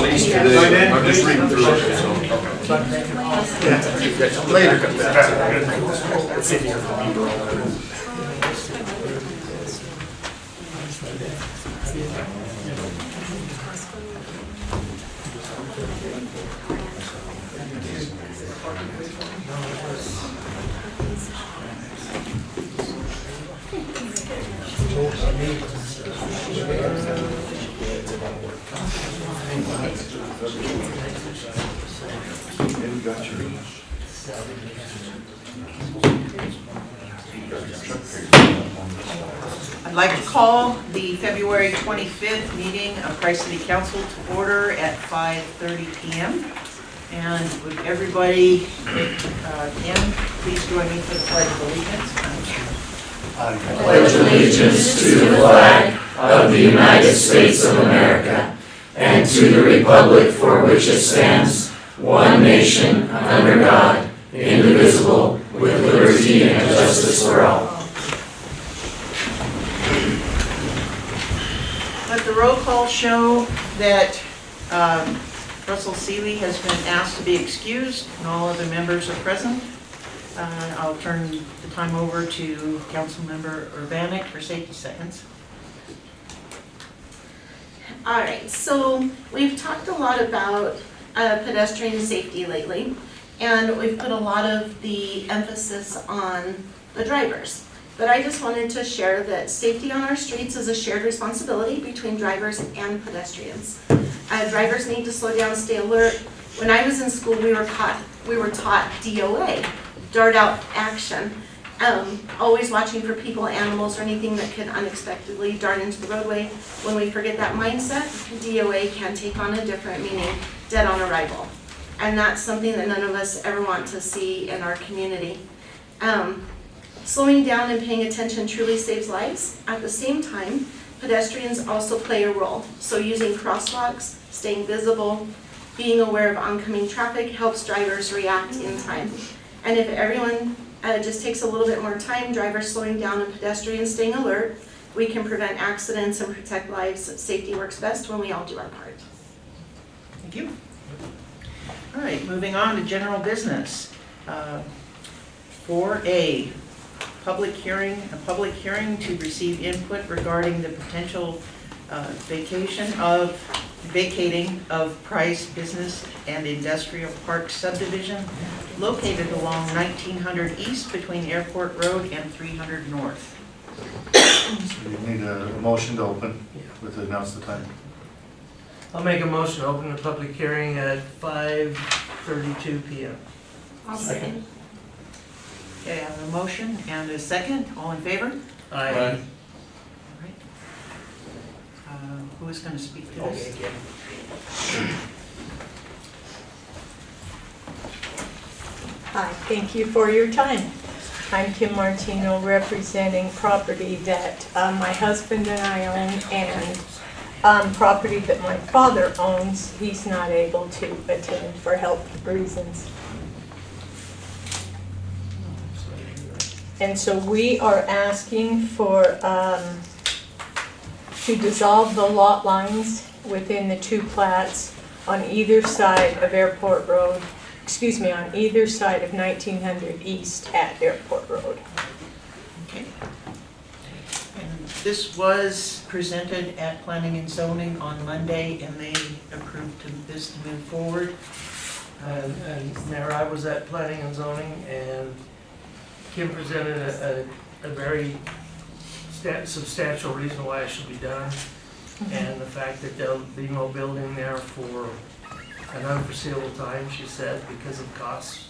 released today. I'm just reading through it. Later. I'd like to call the February 25th meeting of Price City Council to order at 5:30 p.m. And would everybody, again, please join me for the Pledge of Allegiance. I pledge allegiance to the flag of the United States of America and to the republic for which it stands, one nation, under God, indivisible, with liberty and justice for all. Let the roll call show that Russell Seeley has been asked to be excused and all other members are present. I'll turn the time over to Councilmember Urbanik for safety seconds. All right, so we've talked a lot about pedestrian safety lately, and we've put a lot of the emphasis on the drivers. But I just wanted to share that safety on our streets is a shared responsibility between drivers and pedestrians. Drivers need to slow down, stay alert. When I was in school, we were taught DOA, dart out action. Always watching for people, animals, or anything that could unexpectedly dart into the roadway. When we forget that mindset, DOA can take on a different meaning, dead on arrival. And that's something that none of us ever want to see in our community. Slowing down and paying attention truly saves lives. At the same time, pedestrians also play a role. So using crosswalks, staying visible, being aware of oncoming traffic helps drivers react in time. And if everyone just takes a little bit more time, drivers slowing down and pedestrians staying alert, we can prevent accidents and protect lives. Safety works best when we all do our part. Thank you. All right, moving on to general business. 4A, a public hearing to receive input regarding the potential vacating of Price Business and Industrial Park Subdivision located along 1900 East between Airport Road and 300 North. So you need a motion to open with announce the time. I'll make a motion to open the public hearing at 5:32 p.m. I'll second. Okay, I have a motion and a second. All in favor? Aye. All right. Who is going to speak to this? Okay, Hi, thank you for your time. I'm Kim Martino, representing property that my husband and I own, and property that my father owns. He's not able to attend for health reasons. And so we are asking for to dissolve the lot lines within the two plats on either side of Airport Road, on either side of 1900 East at Airport Road. Okay. And this was presented at Planning and Zoning on Monday, and they approved this to move forward. And Mayor, I was at Planning and Zoning, and Kim presented a very substantial reason why it should be done, and the fact that there'll be no building there for an unforeseeable time, she said, because of costs.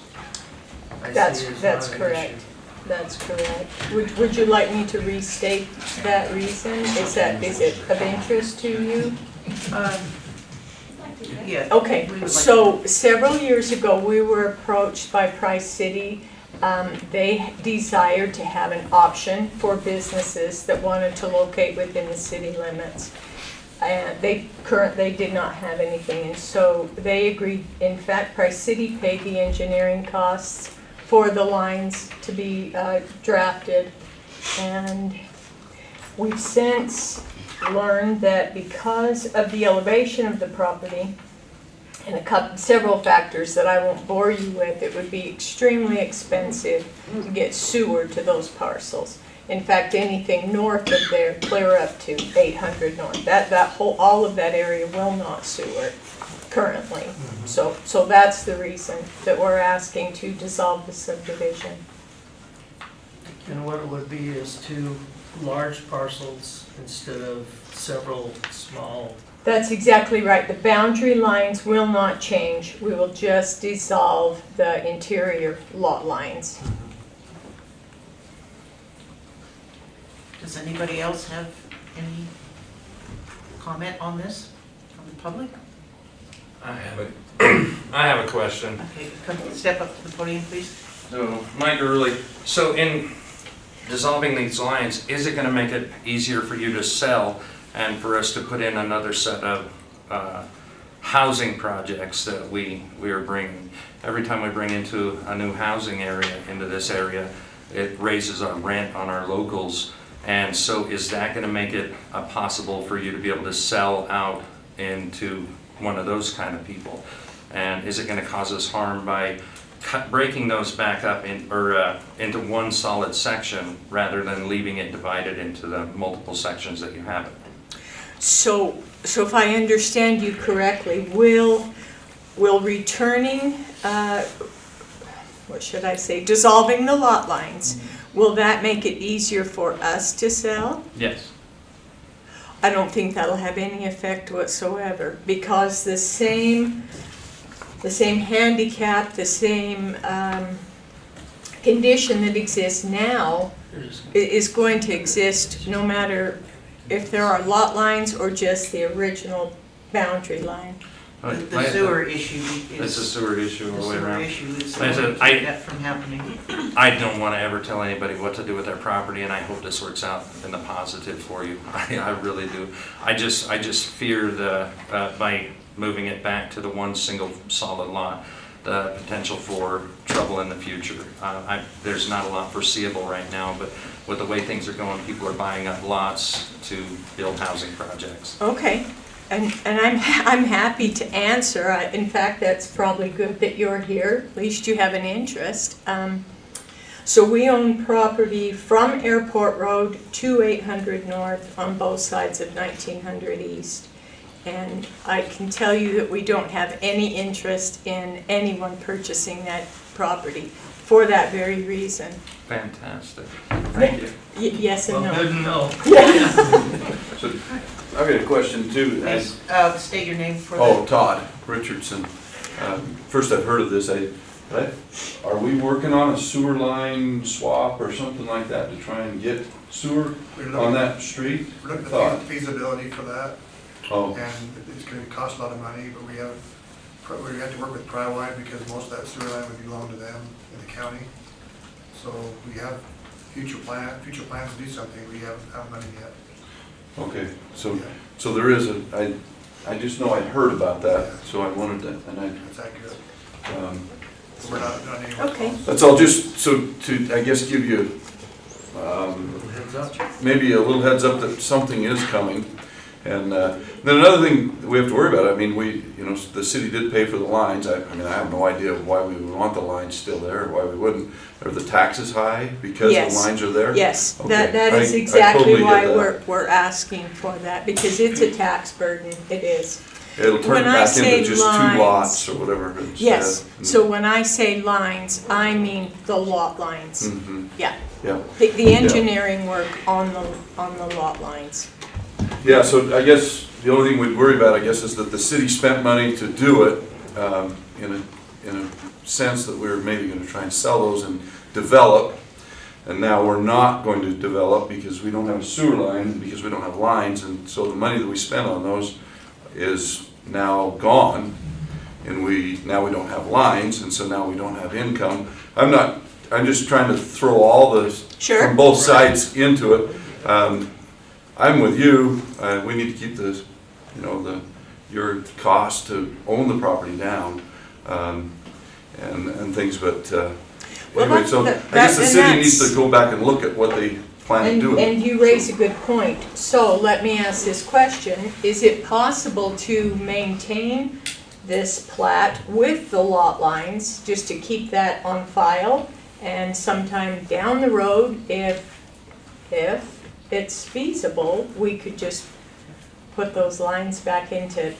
That's correct. That's correct. Would you like me to restate that reason? Is it of interest to you? Yeah. Okay, so several years ago, we were approached by Price City. They desired to have an option for businesses that wanted to locate within the city limits. And they did not have anything, and so they agreed. In fact, Price City paid the engineering costs for the lines to be drafted. And we've since learned that because of the elevation of the property, and several factors that I won't bore you with. It would be extremely expensive to get sewer to those parcels. In fact, anything north of there, clear up to 800 north, all of that area will not sewer currently. So that's the reason that we're asking to dissolve the subdivision. And what it would be is 2 large parcels instead of several small. That's exactly right. The boundary lines will not change. We will just dissolve the interior lot lines. Does anybody else have any comment on this from the public? I have a question. Okay, come step up to the podium, please. So, Mike Early, so in dissolving these lines, is it gonna make it easier for you to sell and for us to put in another set of housing projects that we are bringing? Every time we bring into a new housing area, into this area, it raises our rent on our locals. And so is that gonna make it possible for you to be able to sell out into one of those kind of people? And is it gonna cause us harm by breaking those back up into one solid section rather than leaving it divided into the multiple sections that you have it? So if I understand you correctly, will returning, what should I say, dissolving the lot lines, will that make it easier for us to sell? Yes. I don't think that'll have any effect whatsoever, because the same handicap, the same condition that exists now is going to exist no matter if there are lot lines or just the original boundary line. The sewer issue It's a is, sewer issue the all the way sewer around. issue is Like I said, to keep that from happening. I don't want to ever tell anybody what to do with their property, and I hope this works out in the positive for you. I really do. I just fear by moving it back to the one single solid lot, the potential for trouble in the future. There's not a lot foreseeable right now, but with the way things are going, people are buying up lots to build housing projects. Okay, and I'm happy to answer. In fact, that's probably good that you're here. At least you have an interest. So we own property from Airport Road to 800 North on both sides of 1900 East. And I can tell you that we don't have any interest in anyone purchasing that property for that very reason. Fantastic. Thank you. Yes and Well, no. good to know. So, I've got a question too. Please, state your name for the. Oh, Todd Richardson. First I've heard of this. Are we working on a sewer line swap or something like that to try and get sewer on that street? We're looking Thought. at the feasibility for that, Oh, and it's gonna cost a lot of money, but we have to work with Prywide because most of that sewer line would belong to them in the county. So we have future plans to do something, we haven't money yet. okay. So there is I just know I'd heard about that, so I wanted to, and That's accurate. I, We're not anywhere Okay. close. that's all just so to, I guess, give you Heads up. maybe a little heads up that something is coming. And then another thing that we have to worry about, I mean, the city did pay for the lines. I mean, I have no idea why we would want the lines still there, or why we wouldn't. Are the taxes high because Yes. the lines are there? Yes, Okay. that is I exactly totally why get that. we're asking for that, because it's a tax burden, it is. It'll turn When it I back say into just lines- 2 lots or whatever instead. Yes, so when I say lines, I mean the lot lines. Mm-hmm, Yeah, yeah. the engineering work on the lot lines. Yeah, so I guess the only thing we'd worry about, I guess, is that the city spent money to do it, in a sense that we were maybe gonna try and sell those and develop. And now we're not going to develop because we don't have a sewer line, because we don't have lines, and so the money that we spent on those is now gone. And now we don't have lines, and so now we don't have income. I'm just trying to throw all the, Sure. from both sides into it. I'm with you, we need to keep your cost to own the property down, and things, but, Well, anyway, so I guess the city needs to go back and look at what they plan to do. And you raise a good point. So let me ask this question. Is it possible to maintain this plat with the lot lines, just to keep that on file. And sometime down the road, if it's feasible, we could just put those lines back into,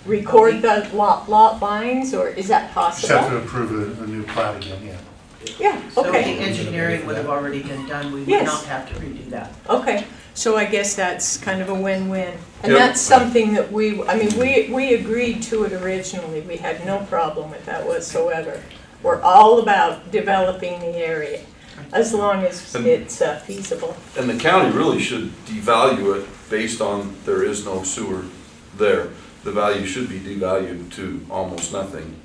record the lot lines, or is that Just have possible? to approve a new plat again, yeah. Yeah, So the okay, engineering would have already been done, we would Yes. not have to redo that. okay. So I guess that's kind of a win-win. And Yep. that's something that we agreed to it originally. We had no problem with that whatsoever. We're all about developing the area, as long as it's feasible. And the county really should devalue it based on there is no sewer there. The value should be devalued to almost nothing,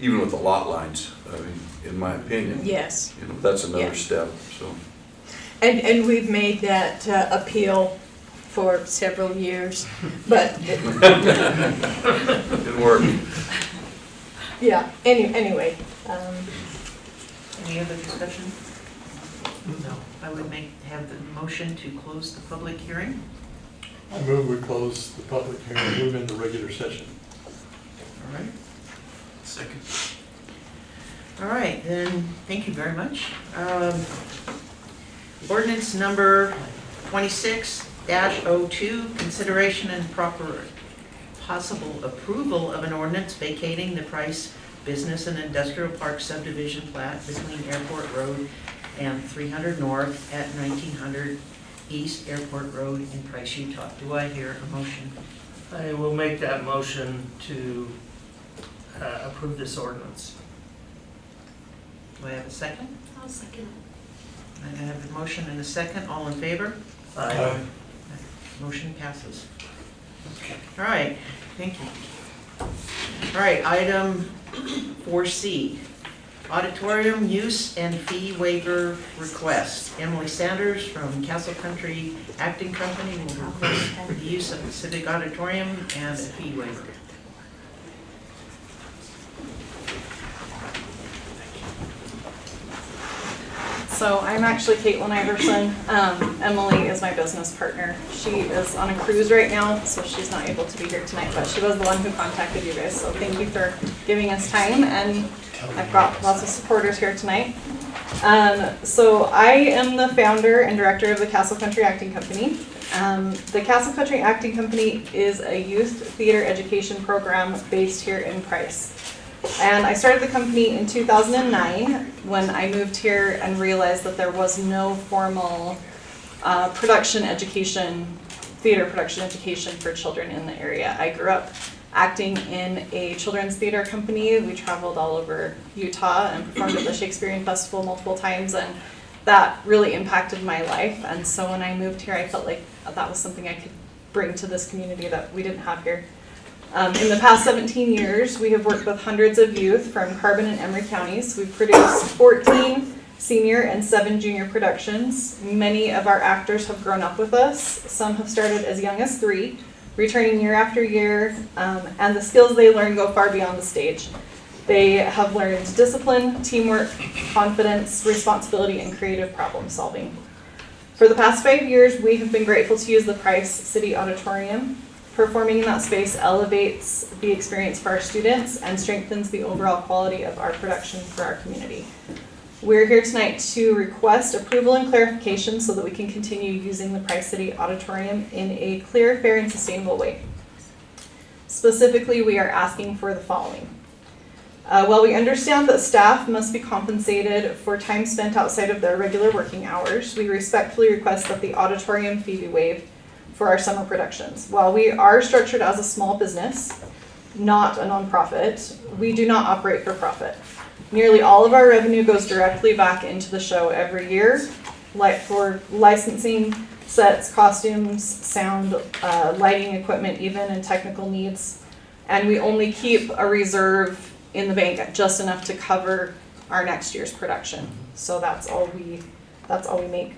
even with the lot lines, I mean, in my opinion. Yes. You know, that's Yeah. another step, so. And we've made that appeal for several years, but, It worked. yeah, anyway. Any other discussion? No. I would have the motion to close the public hearing. I move we close the public hearing, move into regular session. All right. Second. All right, then, thank you very much. Ordinance number 26-02, consideration and proper possible approval of an ordinance vacating the Price Business and Industrial Park Subdivision plat between Airport Road and 300 North at 1900 East Airport Road in Price, Utah. Do I hear a motion? I will make that motion to approve this ordinance. Do I have a second? I'll second. I have a motion and a second. All in favor? Aye. Motion passes. All right, thank you. All right, item 4C, auditorium use and fee waiver request. Emily Sanders from Castle Country Acting Company will request for the use of the civic auditorium and a fee waiver. So I'm actually Caitlin Iverson. Emily is my business partner. She is on a cruise right now, so she's not able to be here tonight, but she was the one who contacted you guys. So thank you for giving us time, and I've got lots of supporters here tonight. So I am the founder and director of the Castle Country Acting Company. The Castle Country Acting Company is a youth theater education program based here in Price. And I started the company in 2009 when I moved here and realized that there was no formal theater production education for children in the area. I grew up acting in a children's theater company. We traveled all over Utah and performed at the Shakespearean Festival multiple times, and that really impacted my life. And so when I moved here, I felt like that was something I could bring to this community that we didn't have here. In the past 17 years, we have worked with hundreds of youth from Carbon and Emery counties. We've produced 14 senior and 7 junior productions. Many of our actors have grown up with us. Some have started as young as 3, returning year after year, and the skills they learn go far beyond the stage. They have learned discipline, teamwork, confidence, responsibility, and creative problem solving. For the past 5 years, we have been grateful to use the Price City Auditorium. Performing in that space elevates the experience for our students and strengthens the overall quality of our production for our community. We're here tonight to request approval and clarification so that we can continue using the Price City Auditorium in a clear, fair, and sustainable way. Specifically, we are asking for the following. While we understand that staff must be compensated for time spent outside of their regular working hours, we respectfully request that the auditorium fee be waived for our summer productions. While we are structured as a small business, not a nonprofit, we do not operate for profit. Nearly all of our revenue goes directly back into the show every year, like for licensing, sets, costumes, sound, lighting equipment even, and technical needs. And we only keep a reserve in the bank just enough to cover our next year's production. So that's all we make.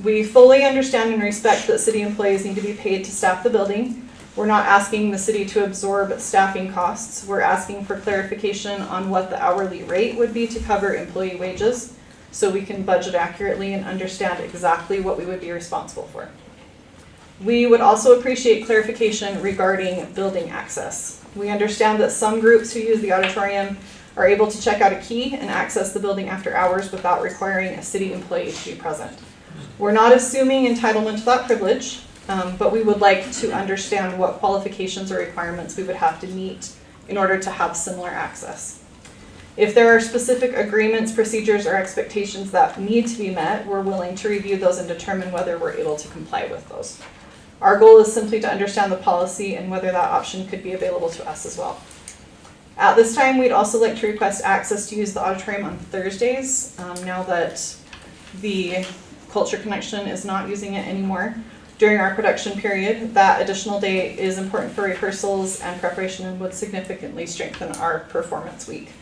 We fully understand and respect that city employees need to be paid to staff the building. We're not asking the city to absorb staffing costs. We're asking for clarification on what the hourly rate would be to cover employee wages so we can budget accurately and understand exactly what we would be responsible for. We would also appreciate clarification regarding building access. We understand that some groups who use the auditorium are able to check out a key and access the building after hours without requiring a city employee to be present. We're not assuming entitlement to that privilege, but we would like to understand what qualifications or requirements we would have to meet in order to have similar access. If there are specific agreements, procedures, or expectations that need to be met, we're willing to review those and determine whether we're able to comply with those. Our goal is simply to understand the policy and whether that option could be available to us as well. At this time, we'd also like to request access to use the auditorium on Thursdays, now that the Culture Connection is not using it anymore. During our production period, that additional day is important for rehearsals and preparation and would significantly strengthen our performance week.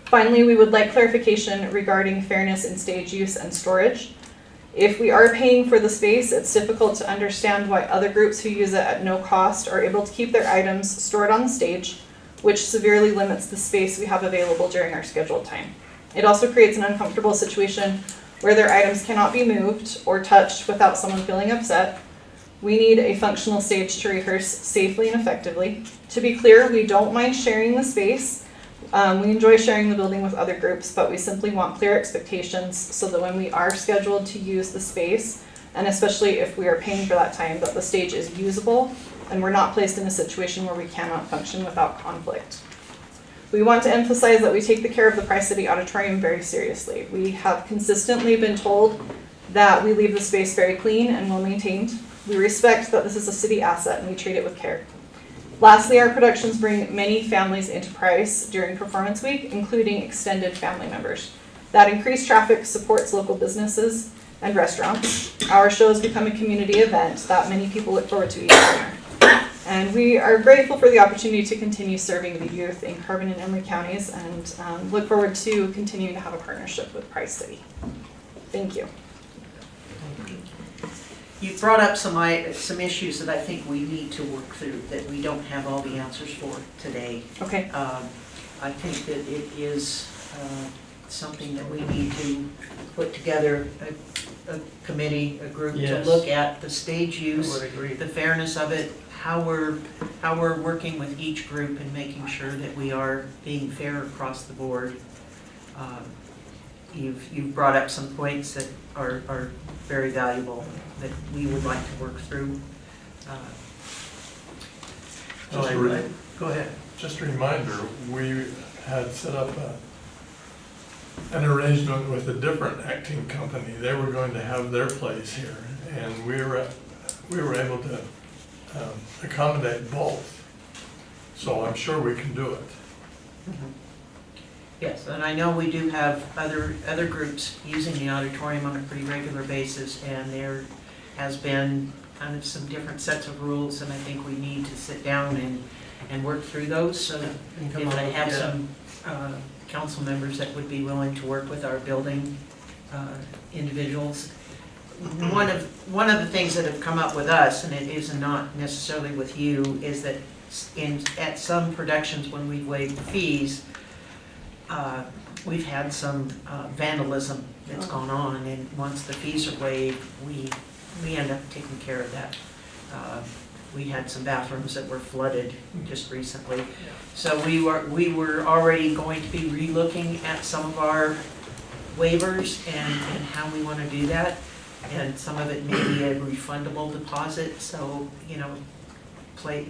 Finally, we would like clarification regarding fairness in stage use and storage. If we are paying for the space, it's difficult to understand why other groups who use it at no cost are able to keep their items stored on the stage, which severely limits the space we have available during our scheduled time. It also creates an uncomfortable situation where their items cannot be moved or touched without someone feeling upset. We need a functional stage to rehearse safely and effectively. To be clear, we don't mind sharing the space. We enjoy sharing the building with other groups, but we simply want clear expectations so that when we are scheduled to use the space, and especially if we are paying for that time, that the stage is usable and we're not placed in a situation where we cannot function without conflict. We want to emphasize that we take the care of the Price City Auditorium very seriously. We have consistently been told that we leave the space very clean and well maintained. We respect that this is a city asset and we treat it with care. Lastly, our productions bring many families into Price during performance week, including extended family members. That increased traffic supports local businesses and restaurants. Our shows become a community event that many people look forward to each summer. And we are grateful for the opportunity to continue serving the youth in Carbon and Emory counties and look forward to continuing to have a partnership with Price City. Thank you. You brought up some issues that I think we need to work through, that we don't have all the answers for today. Okay. I think that it is something that we need to put together a committee, a group to Yes. look at the stage I use, would agree. the fairness of it, how we're working with each group and making sure that we are being fair across the board. You've brought up some points that are very valuable that we would like to work through. Go ahead. Just a reminder, we had set up an arrangement with a different acting company. They were going to have their place here, and we were able to accommodate both. So I'm sure we can do it. Yes, and I know we do have other groups using the auditorium on a pretty regular basis, and there has been kind of some different sets of rules, and I think we need to sit down and work through those. So if I have some council members that would be willing to work with our building individuals. One of the things that have come up with us, and it is not necessarily with you, is that at some productions when we've waived the fees, we've had some vandalism that's gone on, and once the fees are waived, we end up taking care of that. We had some bathrooms that were flooded just recently. So we were already going to be relooking at some of our waivers and how we want to do that. And some of it may be a refundable deposit, so, you know,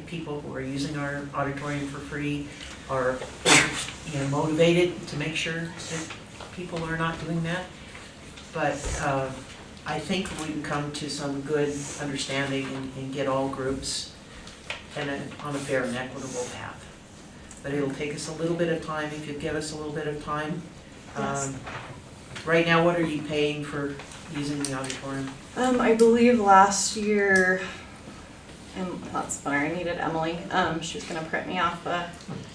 people who are using our auditorium for free are, you know, motivated to make sure that people are not doing that. But I think we can come to some good understanding and get all groups on a fair and equitable path. But it'll take us a little bit of time, if you give us a little bit of time. Yes. Right now, what are you paying for using the auditorium? I believe last year, and that's funny, I needed Emily. She was gonna print me off,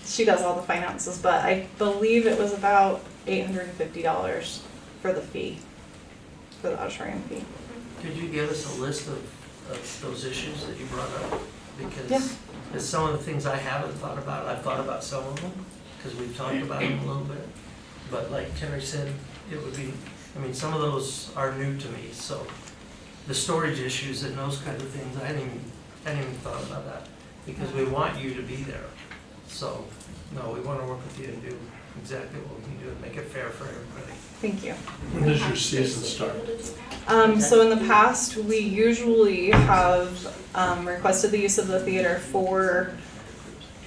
she does all the finances, but I believe it was about $850 for the fee, for the auditorium fee. Could you give us a list of those issues that you brought up? Because Yeah. it's some of the things I haven't thought about. I've thought about some of them, because we've talked about them a little bit. But like Terry said, it would be, I mean, some of those are new to me, so the storage issues and those kind of things, I hadn't even thought about that. because we want you to be there. So, no, we wanna work with you and do exactly what we can do and make it fair for everybody. Thank you. When does your season start? So in the past, we usually have requested the use of the theater for,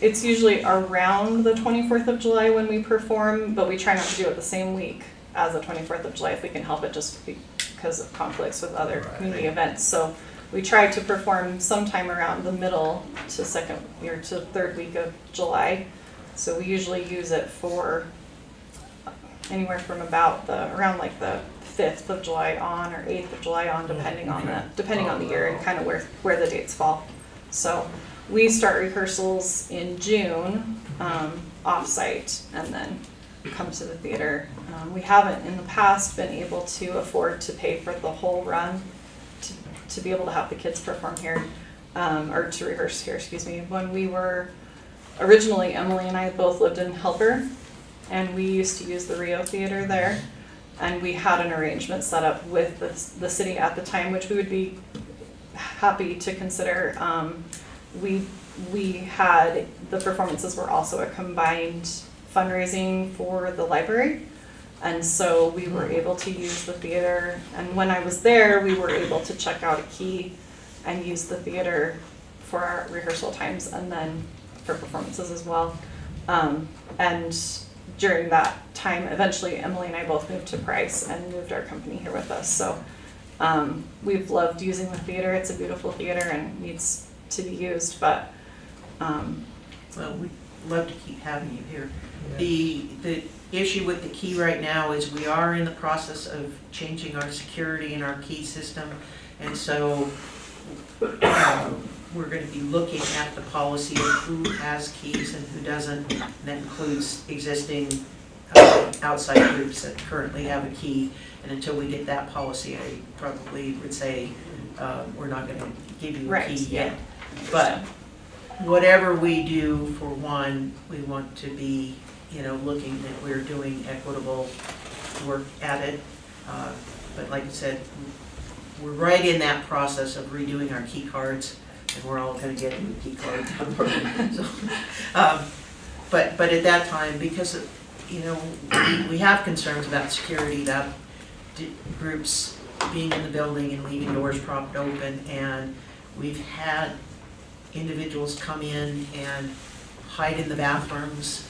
it's usually around the 24th of July when we perform, but we try not to do it the same week as the 24th of July if we can help it, just because of conflicts with other community events. So we try to perform sometime around the middle to second or to third week of July. So we usually use it for anywhere from about around like the 5th of July on or 8th of July on, depending on the year and kind of where the dates fall. So we start rehearsals in June, off-site, and then come to the theater. We haven't in the past been able to afford to pay for the whole run to be able to have the kids perform here, or to rehearse here, excuse me. When we were, originally Emily and I both lived in Helper, and we used to use the Rio Theater there, and we had an arrangement set up with the city at the time, which we would be happy to consider. We had, the performances were also a combined fundraising for the library, and so we were able to use the theater, and when I was there, we were able to check out a key and use the theater for our rehearsal times and then for performances as well. And during that time, eventually Emily and I both moved to Price and moved our company here with us. So we've loved using the theater. It's a beautiful theater and needs to be used, but Well, we'd love to keep having you here. The issue with the key right now is we are in the process of changing our security and our key system, and so we're going to be looking at the policy of who has keys and who doesn't. And that includes existing outside groups that currently have a key, and until we get that policy, I probably would say we're not going to give you a key yet. But whatever we do, for one, we want to be, looking that we're doing equitable work at it. But like I said, we're right in that process of redoing our key cards, and we're all going to get new key cards. So, but at that time, because we have concerns about security, about groups being in the building and leaving doors propped open, and we've had individuals come in and hide in the bathrooms,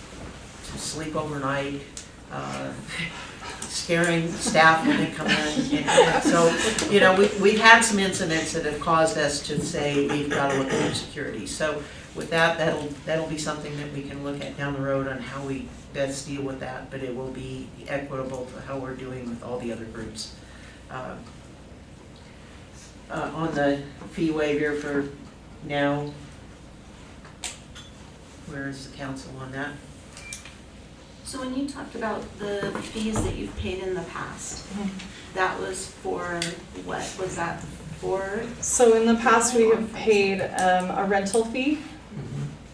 to sleep overnight, scaring staff when they come in. And so, we've had some incidents that have caused us to say we've got to look at security. So with that, that'll be something that we can look at down the road on how we best deal with that, but it will be equitable to how we're doing with all the other groups. On the fee waiver for now, where is the council on that? So when you talked about the fees that you've paid in the past, that was for what? Was that for? So in the past, we have paid a rental fee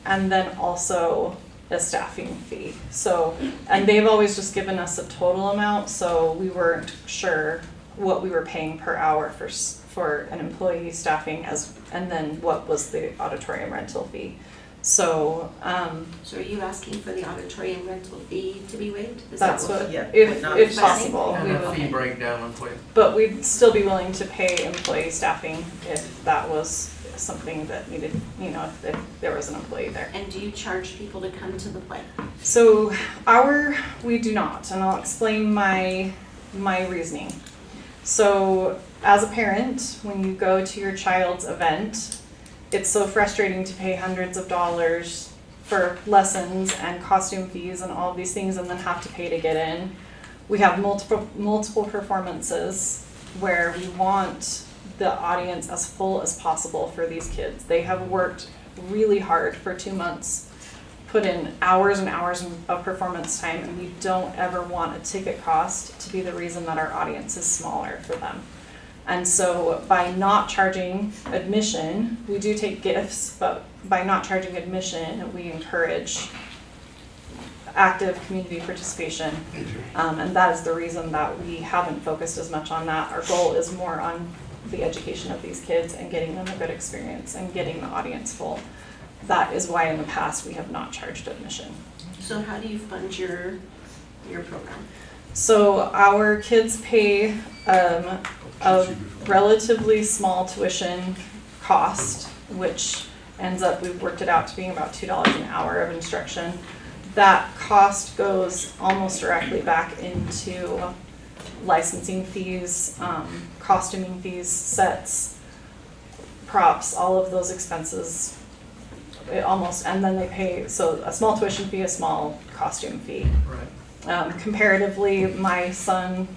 and then also a staffing fee. So, and they've always just given us a total amount, so we weren't sure what we were paying per hour for an employee staffing and then what was the auditorium rental fee. So, So are you asking for the auditorium rental fee to be waived? Is that's that what, Yeah, if but not possible, And we a fee would. breakdown of what, But we'd still be willing to pay employee staffing if that was something that needed, if there was an employee there. And do you charge people to come to the play? So we do not, and I'll explain my reasoning. So as a parent, when you go to your child's event, it's so frustrating to pay hundreds of dollars for lessons and costume fees and all of these things and then have to pay to get in. We have multiple performances where we want the audience as full as possible for these kids. They have worked really hard for 2 months, put in hours and hours of performance time, and we don't ever want a ticket cost to be the reason that our audience is smaller for them. And so by not charging admission, we do take gifts, but by not charging admission, we encourage active community participation. And that is the reason that we haven't focused as much on that. Our goal is more on the education of these kids and getting them a good experience and getting the audience full. that is why in the past we have not charged admission. So how do you fund your program? So our kids pay a relatively small tuition cost, which ends up, we've worked it out to being about $2 an hour of instruction. That cost goes almost directly back into licensing fees, costuming fees, sets, props, all of those expenses. And then they pay, so a small tuition fee, a small costume fee. Right. Comparatively, my son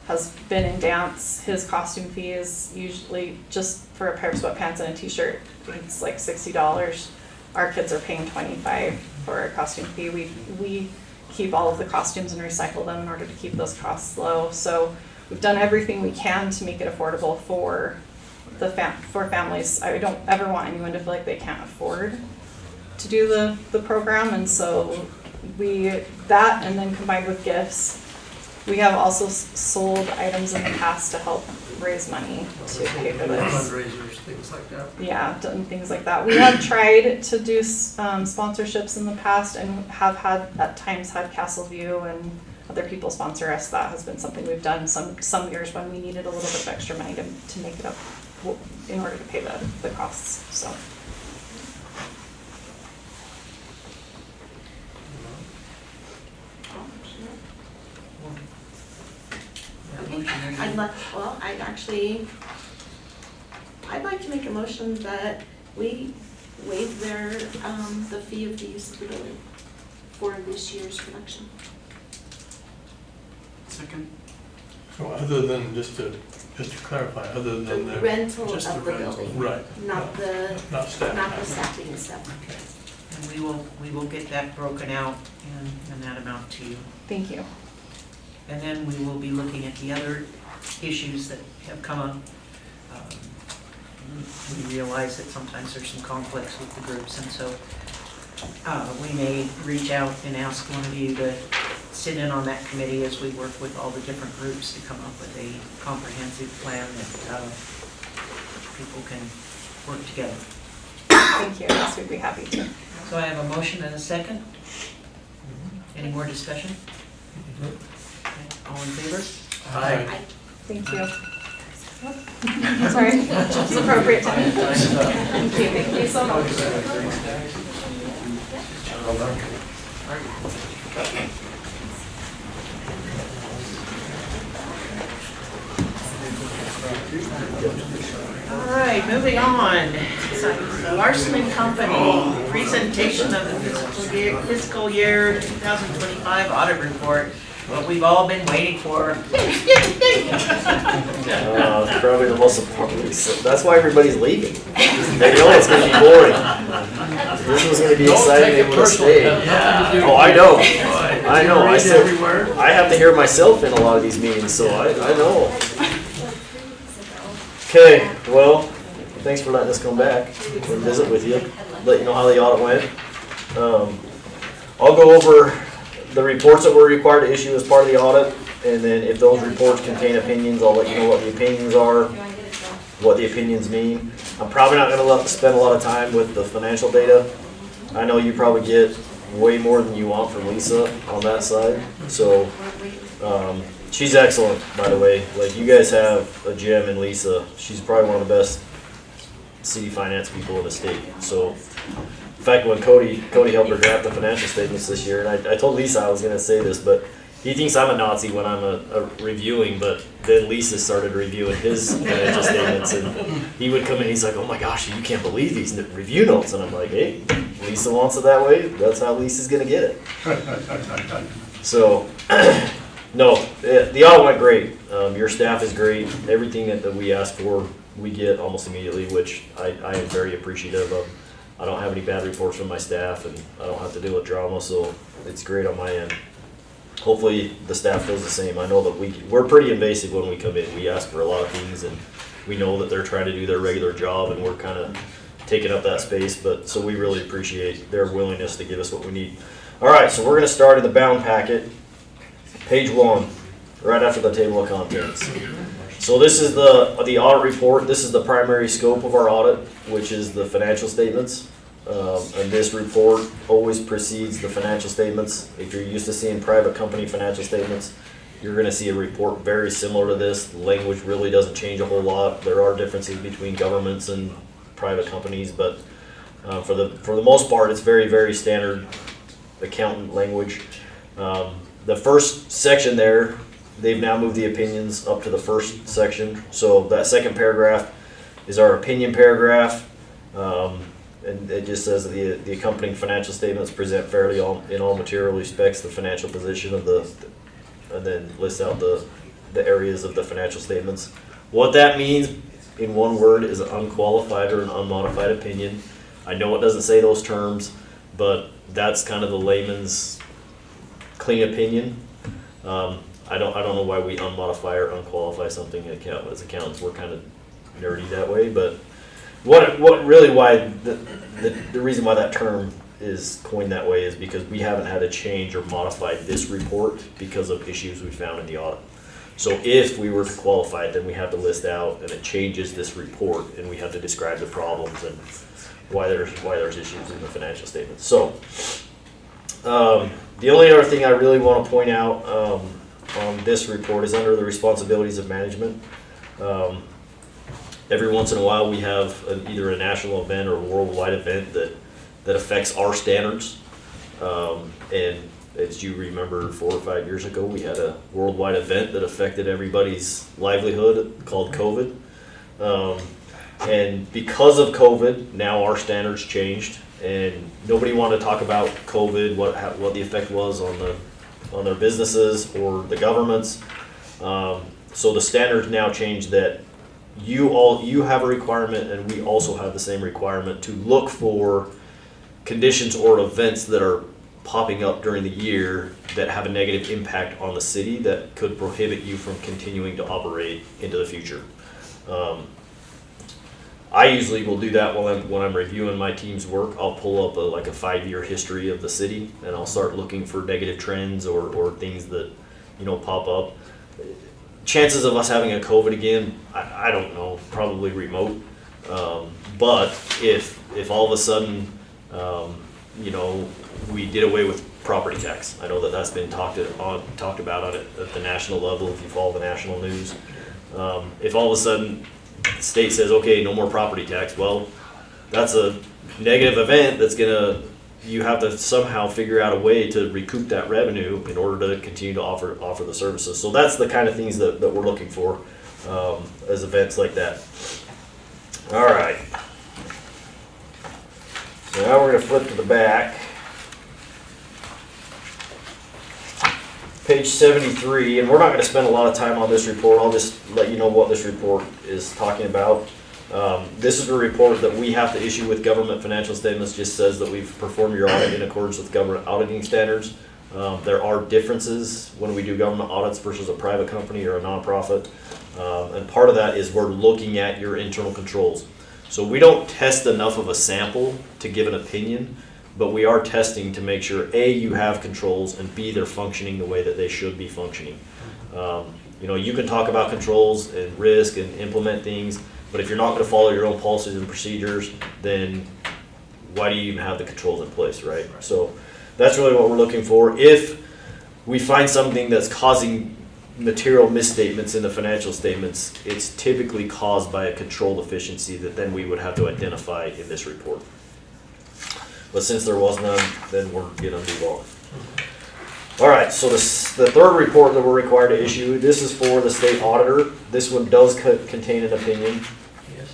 has been in dance. His costume fee is usually just for a pair of sweatpants and a t-shirt. It's like $60. Our kids are paying $25 for a costume fee. We keep all of the costumes and recycle them in order to keep those costs low. So we've done everything we can to make it affordable for for families. I don't ever want anyone to feel like they can't afford to do the program, and so that and then combined with gifts, we have also sold items in the past to help raise money to pay for this. Fundraisers, things like that. Yeah, done things like that. We have tried to do sponsorships in the past and have had at times had Castleview and other people sponsor us. That has been something we've done some years when we needed a little bit of extra money to make it up in order to pay the costs. So. Okay, I'd like to make a motion that we waive the fee of the use of the building for this year's production. Second. So other than, just to clarify, other The than the, rental just of the the rental. building, right, not the not staffing and stuff. And we will get that broken out and that amount to you. Thank you. And then we will be looking at the other issues that have come up. We realize that sometimes there's some conflicts with the groups, and so we may reach out and ask one of you to sit in on that committee as we work with all the different groups to come up with a comprehensive plan that people can work together. Thank you. Yes, we'd be happy to. So I have a motion and a second. Any more discussion? All in favor? Aye. Thank you. Sorry, it's appropriate time. Thank you so much. All right, moving on. Larson and Company, presentation of the fiscal year 2025 audit report. What we've all been waiting for. It's probably the most important. That's why everybody's leaving. They know it's going to be boring. This was going to be exciting. They would have stayed. Oh, I know. I know. I have to hear myself in a lot of these meetings, so I know. Okay, well, thanks for letting us come back and visit with you. Let you know how the audit went. I'll go over the reports that we're required to issue as part of the audit, and then if those reports contain opinions, I'll let you know what the opinions are, what the opinions mean. I'm probably not going to spend a lot of time with the financial data. I know you probably get way more than you want from Lisa on that side, so she's excellent, by the way. Like, you guys have a gem in Lisa. She's probably one of the best city finance people in the state. So in fact, when Cody helped her draft the financial statements this year, and I told Lisa I was going to say this, but he thinks I'm a Nazi when I'm a reviewing, but then Lisa started reviewing his financial statements, and he would come in, he's like, oh my gosh, you can't believe these review notes. And I'm like, hey, Lisa wants it that way, that's how Lisa's going to get it. So, no, the audit went great. Your staff is great. Everything that we ask for, we get almost immediately, which I am very appreciative of. I don't have any bad reports from my staff, and I don't have to deal with drama, so it's great on my end. Hopefully the staff feels the same. I know that we're pretty invasive when we come in. We ask for a lot of things, and we know that they're trying to do their regular job, and we're kind of taking up that space, but so we really appreciate their willingness to give us what we need. All right, so we're going to start in the bound packet, page 1, right after the table of contents. So this is the audit report. This is the primary scope of our audit, which is the financial statements. And this report always precedes the financial statements. If you're used to seeing private company financial statements, you're gonna see a report very similar to this. The language really doesn't change a whole lot. There are differences between governments and private companies, but for the most part, it's very, very standard accountant language. The first section there, they've now moved the opinions up to the first section. So that second paragraph is our opinion paragraph. And it just says that the accompanying financial statements present fairly in all material respects the financial position of and then lists out the areas of the financial statements. What that means in one word is an unqualified or an unmodified opinion. I know it doesn't say those terms, but that's kind of the layman's clean opinion. I don't know why we unmodify or unqualify something as accountants. We're kind of nerdy that way, but what really why the reason why that term is coined that way is because we haven't had to change or modify this report because of issues we found in the audit. So if we were to qualify it, then we have to list out, and it changes this report, and we have to describe the problems and why there's issues in the financial statements. So the only other thing I really want to point out on this report is under the responsibilities of management. Every once in a while, we have either a national event or a worldwide event that affects our standards. And as you remember, 4 or 5 years ago, we had a worldwide event that affected everybody's livelihood called COVID. And because of COVID, now our standards changed, and nobody wanted to talk about COVID, what the effect was on their businesses or the governments. So the standards now changed that you have a requirement, and we also have the same requirement to look for conditions or events that are popping up during the year that have a negative impact on the city that could prohibit you from continuing to operate into the future. I usually will do that when I'm reviewing my team's work. I'll pull up a 5-year history of the city, and I'll start looking for negative trends or things that pop up. Chances of us having a COVID again, I don't know, probably remote. But if all of a sudden, we did away with property tax. I know that that's been talked about at the national level if you follow the national news. If all of a sudden the state says, okay, no more property tax, well, that's a negative event you have to somehow figure out a way to recoup that revenue in order to continue to offer the services. So that's the kind of things that we're looking for as events like that. All right. So now we're going to flip to the back. Page 73, and we're not going to spend a lot of time on this report. I'll just let you know what this report is talking about. This is a report that we have to issue with government financial statements. Just says that we've performed your audit in accordance with government auditing standards. There are differences when we do government audits versus a private company or a nonprofit. And part of that is we're looking at your internal controls. So we don't test enough of a sample to give an opinion, but we are testing to make sure A, you have controls, and B, they're functioning the way that they should be functioning. You can talk about controls and risk and implement things, but if you're not going to follow your own policies and procedures, then why do you even have the controls in place, right? So that's really what we're looking for. If we find something that's causing material misstatements in the financial statements, it's typically caused by a control deficiency that then we would have to identify in this report. But since there was none, then we're going to move on. All right, so the third report that we're required to issue, this is for the state auditor. This one does contain an opinion. Yes.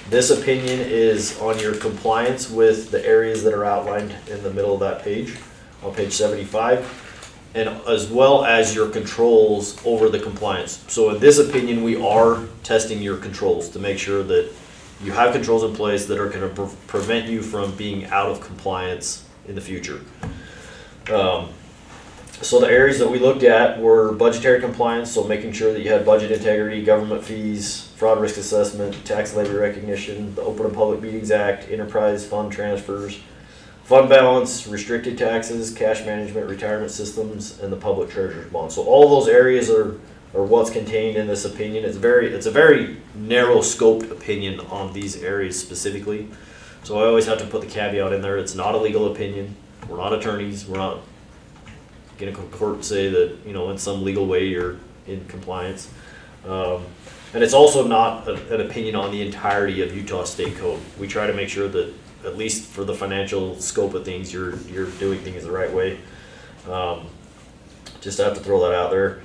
This opinion is on your compliance with the areas that are outlined in the middle of that page, on page 75, and as well as your controls over the compliance. So in this opinion, we are testing your controls to make sure that you have controls in place that are going to prevent you from being out of compliance in the future. So the areas that we looked at were budgetary compliance, so making sure that you had budget integrity, government fees, fraud risk assessment, tax levy recognition, the Open and Public Meetings Act, enterprise fund transfers, fund balance, restricted taxes, cash management, retirement systems, and the public treasurer's bond. So all those areas are what's contained in this opinion. It's a very narrow scoped opinion on these areas specifically. So I always have to put the caveat in there, it's not a legal opinion, we're not attorneys, we're not gonna go to court and say that, you know, in some legal way you're in compliance. And it's also not an opinion on the entirety of Utah State Code. We try to make sure that, at least for the financial scope of things, you're doing things the right way. Just have to throw that out there.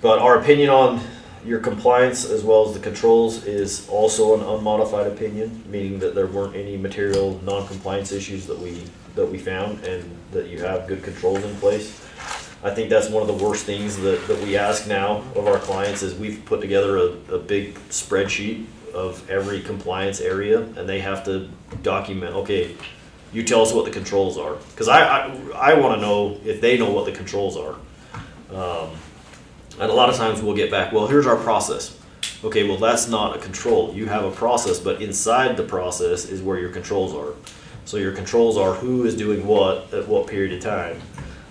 But our opinion on your compliance as well as the controls is also an unmodified opinion, meaning that there weren't any material non-compliance issues that we found, and that you have good controls in place. I think that's one of the worst things that we ask now of our clients is we've put together a big spreadsheet of every compliance area, and they have to document, okay, you tell us what the controls are. Because I want to know if they know what the controls are. And a lot of times we'll get back, well, here's our process. Okay, well, that's not a control. You have a process, but inside the process is where your controls are. So your controls are who is doing what at what period of time.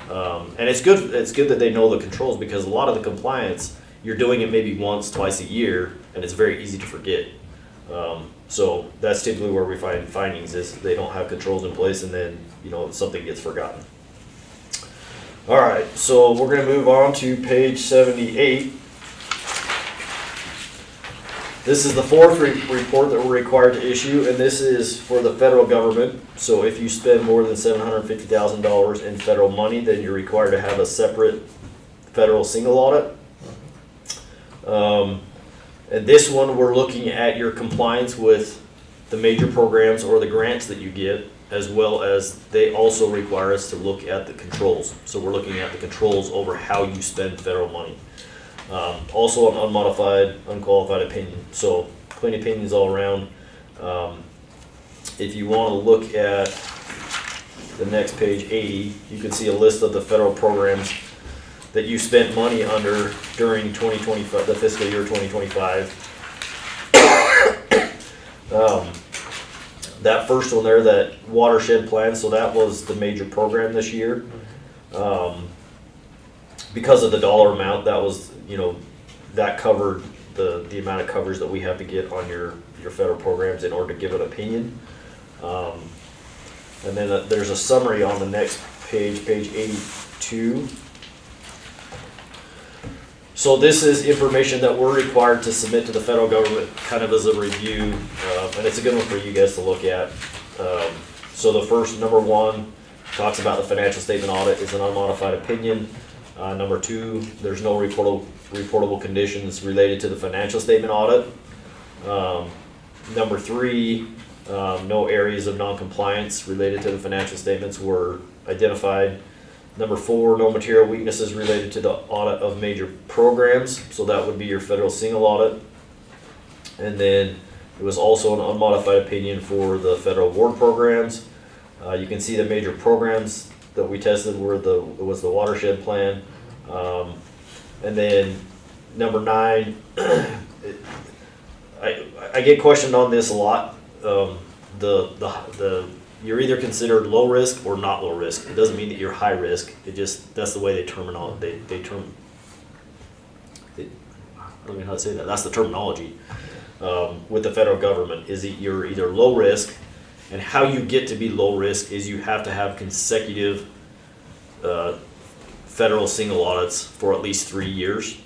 And it's good that they know the controls, because a lot of the compliance, you're doing it maybe once, twice a year, and it's very easy to forget. So that's typically where we find findings is they don't have controls in place, and then, you know, something gets forgotten. All right, so we're gonna move on to page 78. This is the fourth report that we're required to issue, and this is for the federal government. So if you spend more than $750,000 in federal money, then you're required to have a separate federal single audit. And this one, we're looking at your compliance with the major programs or the grants that you get, as well as they also require us to look at the controls. So we're looking at the controls over how you spend federal money. Also an unmodified, unqualified opinion. So clean opinions all around. If you want to look at the next page, 80, you can see a list of the federal programs that you spent money under during 2025, the fiscal year 2025. That first one there, that watershed plan, so that was the major program this year. Because of the dollar amount, that was, you know, that covered the amount of coverage that we have to get on your federal programs in order to give an opinion. And then there's a summary on the next page, page 82. So this is information that we're required to submit to the federal government kind of as a review, and it's a good one for you guys to look at. So the first, number one, talks about the financial statement audit is an unmodified opinion. Number two, there's no reportable conditions related to the financial statement audit. Number three, no areas of non-compliance related to the financial statements were identified. Number four, no material weaknesses related to the audit of major programs. So that would be your federal single audit. And then it was also an unmodified opinion for the federal award programs. You can see the major programs that we tested was the watershed plan. And then number 9, I get questioned on this a lot. You're either considered low risk or not low risk. It doesn't mean that you're high risk. It just, that's the way they term, I don't know how to say that. That's the terminology with the federal government, is that you're either low risk, and how you get to be low risk is you have to have consecutive federal single audits for at least 3 years.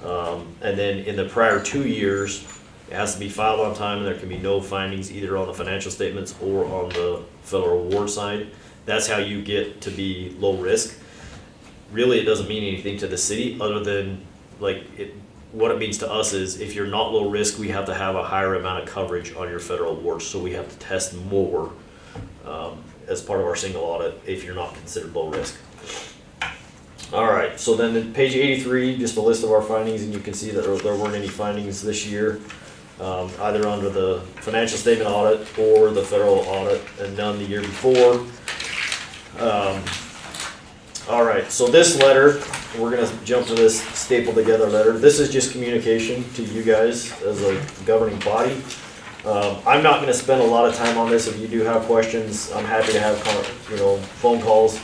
And then in the prior 2 years, it has to be filed on time, and there can be no findings either on the financial statements or on the federal award side. That's how you get to be low risk. Really, it doesn't mean anything to the city other than what it means to us is if you're not low risk, we have to have a higher amount of coverage on your federal awards, so we have to test more as part of our single audit if you're not considered low risk. All right, so then in page 83, just a list of our findings, and you can see that there weren't any findings this year, either under the financial statement audit or the federal audit, and none the year before. All right, so this letter, we're gonna jump to this stapled together letter. This is just communication to you guys as a governing body. I'm not gonna spend a lot of time on this. If you do have questions, I'm happy to have phone calls.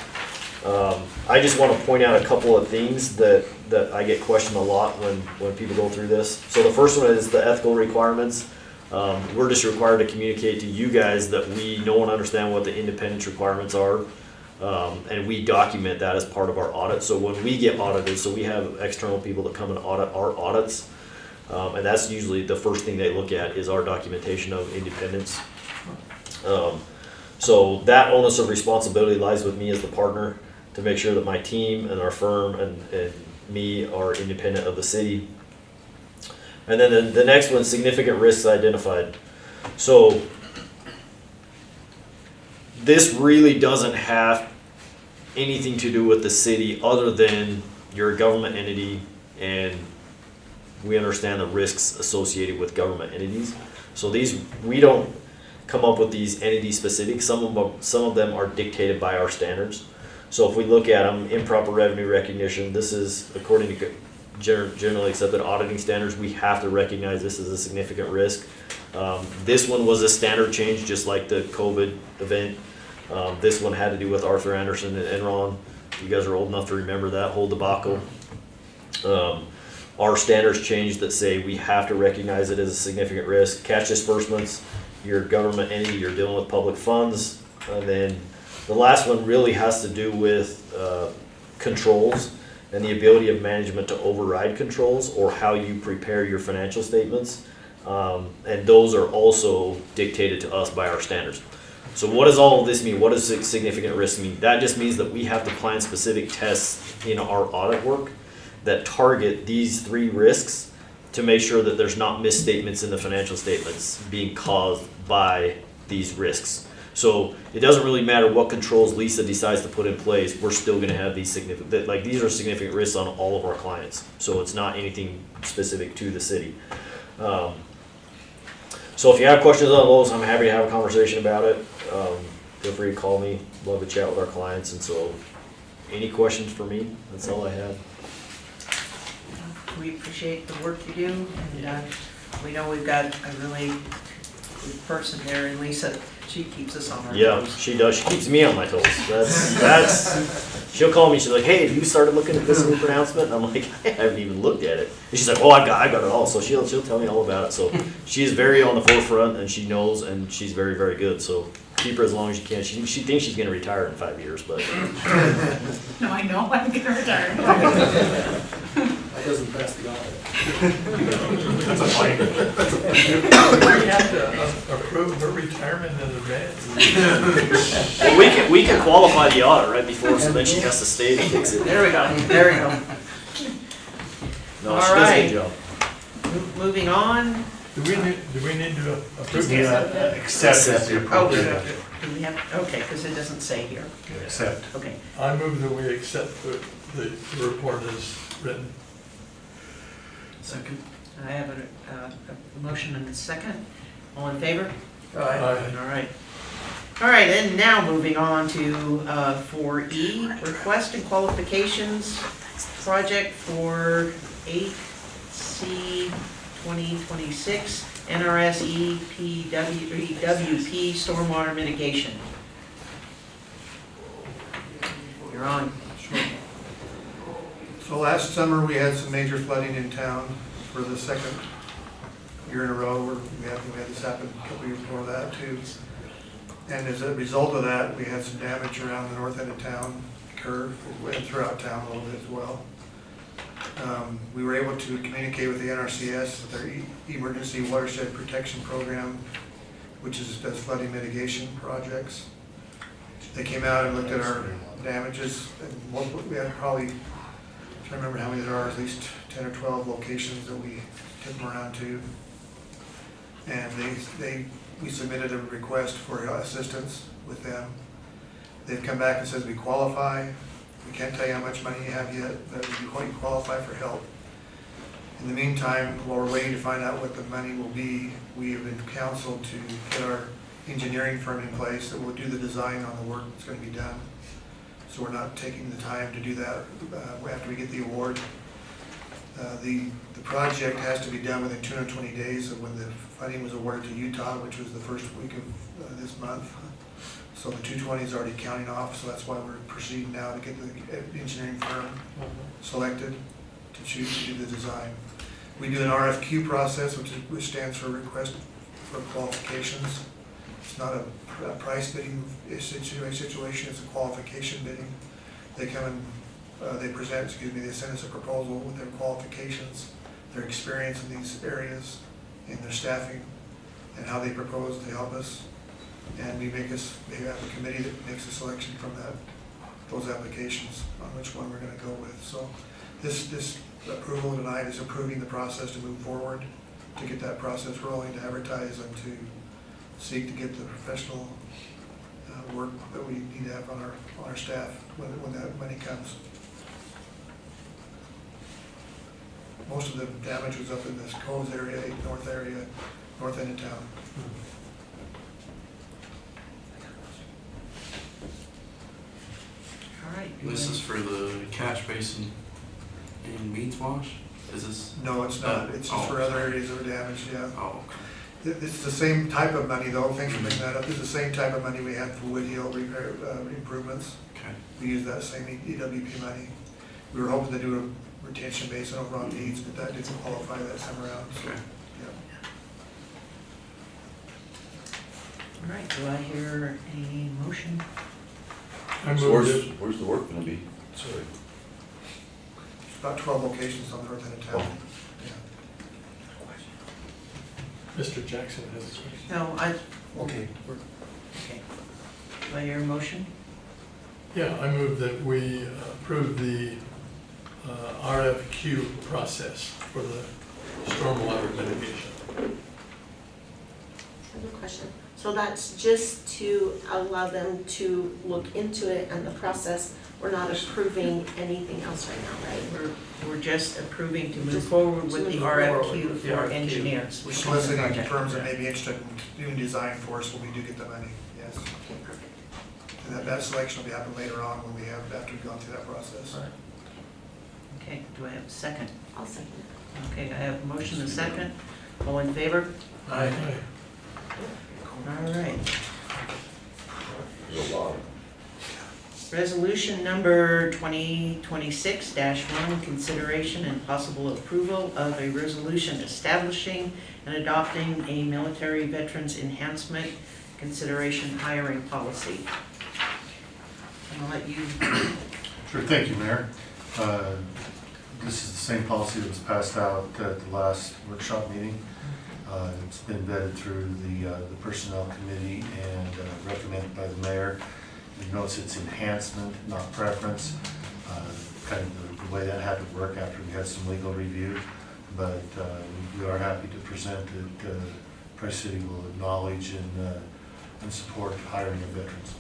I just want to point out a couple of things that I get questioned a lot when people go through this. So the first one is the ethical requirements. We're just required to communicate to you guys that we know and understand what the independence requirements are. And we document that as part of our audit. So when we get audited, so we have external people that come and audit our audits. And that's usually the first thing they look at is our documentation of independence. So that onus of responsibility lies with me as the partner to make sure that my team and our firm and me are independent of the city. And then the next one, significant risks identified. So this really doesn't have anything to do with the city other than you're a government entity and we understand the risks associated with government entities. So we don't come up with these entity specific. Some of them are dictated by our standards. So if we look at them, improper revenue recognition, this is according to generally accepted auditing standards, we have to recognize this as a significant risk. This one was a standard change, just like the COVID event. This one had to do with Arthur Anderson and Enron. You guys are old enough to remember that whole debacle. Our standards changed that say we have to recognize it as a significant risk. Cash disbursements, you're a government entity, you're dealing with public funds. And then the last one really has to do with controls and the ability of management to override controls or how you prepare your financial statements. And those are also dictated to us by our standards. So what does all of this mean? What does significant risk mean? That just means that we have to plan specific tests in our audit work that target these 3 risks to make sure that there's not misstatements in the financial statements being caused by these risks. So it doesn't really matter what controls Lisa decides to put in place, we're still gonna have these significant, like these are significant risks on all of our clients. So it's not anything specific to the city. So if you have questions on those, I'm happy to have a conversation about it. Feel free to call me, love to chat with our clients. And so any questions for me? That's all I have. We appreciate the work you do, and we know we've got a really good person there, and Lisa, she keeps us on our toes. Yeah, she does. She keeps me on my toes. That's she'll call me, she's like, hey, have you started looking at this new pronouncement? And I'm like, I haven't even looked at it. And she's like, oh, I got it all. So she'll tell me all about it. So she's very on the forefront and she knows and she's very, very good. So keep her as long as you can. She thinks she's gonna retire in 5 years, but No, I know I'm gonna retire. That doesn't pass the audit. That's a fight. We have to approve her retirement in advance. well, we can qualify the audit right before, so then she has to stay to fix it. There we go, there we go. No, All she does a right. good job. Moving on. Do we need to approve We that? accept the Oh, appropriate. do we have, okay, because it doesn't say here. Accept. Okay, I move that we accept the report as written. Second. I have a motion and a second. All in favor? Aye. All right. All right, and now moving on to 4E, request and qualifications project for 8C 2026 NRCS EWP Stormwater Mitigation. You're on. So last summer, we had some major flooding in town for the second year in a row. We had this happen a couple years before that too. And as a result of that, we had some damage around the north end of town occur, and throughout town a little bit as well. We were able to communicate with the NRCS, their Emergency Watershed Protection Program, which does flooding mitigation projects. They came out and looked at our damages, and we had probably, I can't remember how many there are, at least 10 or 12 locations that we took them around to. And we submitted a request for assistance with them. They've come back and says we qualify. We can't tell you how much money you have yet, but you qualify for help. In the meantime, while we're waiting to find out what the money will be, we have been counseled to get our engineering firm in place that will do the design on the work that's going to be done. So we're not taking the time to do that after we get the award. The project has to be done within 220 days of when the funding was awarded to Utah, which was the first week of this month. So the 220 is already counting off, so that's why we're proceeding now to get the engineering firm selected to choose to do the design. We do an RFQ process, which stands for Request for qualifications. It's not a price bidding situation, it's a qualification bidding. They come and, they send us a proposal with their qualifications, their experience in these areas, and their staffing, and how they propose to help us. And they have a committee that makes a selection from those applications on which one we're gonna go with. So this approval tonight is approving the process to move forward, to get that process rolling, to advertise and to seek to get the professional work that we need to have on our staff when that money comes. Most of the damage was up in this Coves area, north end of town. All right. This is for the catch basin in Means Wash? Is this? No, it's not. It's just for other areas that were damaged, yeah. Oh, okay. It's the same type of money though, thanks for bringing that up. It's the same type of money we had for Wood Hill repair, improvements. Okay. We used that same EWP money. We were hoping to do a retention basin over on Deeds, but that didn't qualify that time around, so, Okay. yeah. All right, do I hear a motion? I So moved it. where's the work gonna be? Sorry. It's about 12 locations on the north end of town. Yeah. Mr. Jackson has a question. No, okay. Okay. Do I hear a motion? Yeah, I move that we approve the RFQ process for the stormwater mitigation. I have a question. So that's just to allow them to look into it and the process. We're not approving anything else right now, right? We're just approving to move Just forward with to the move forward RFQ with the for RFQ. engineers. We're soliciting firms that may be interested in doing design for us when we do get the money, yes. Okay, perfect. And that selection will be happening later on when after we've gone through that process. Right. Okay, do I have a second? I'll second it. Okay, I have a motion and a second. All in favor? Aye. All right. Resolution number 2026-1, consideration and possible approval of a resolution establishing and adopting a military veterans enhancement consideration hiring policy. I'll let you. Sure, thank you, Mayor. This is the same policy that was passed out at the last workshop meeting. It's been vetted through the Personnel Committee and recommended by the mayor. You notice it's enhancement, not preference. Kind of the way that had to work after we had some legal review. But we are happy to present that Price City will acknowledge and support hiring of veterans.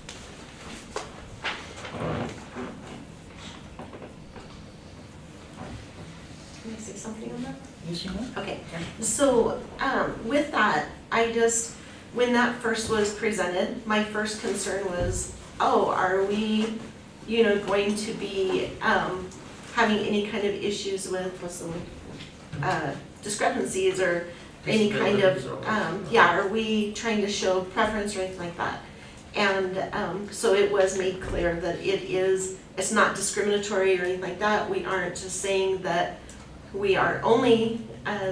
Can I say something on that? Yes, you may. Okay, so with that, when that first was presented, my first concern was, are we, going to be having any kind of issues with discrepancies or any kind of, are we trying to show preference or anything like that? And so it was made clear that it's not discriminatory or anything like that. We aren't just saying that we are only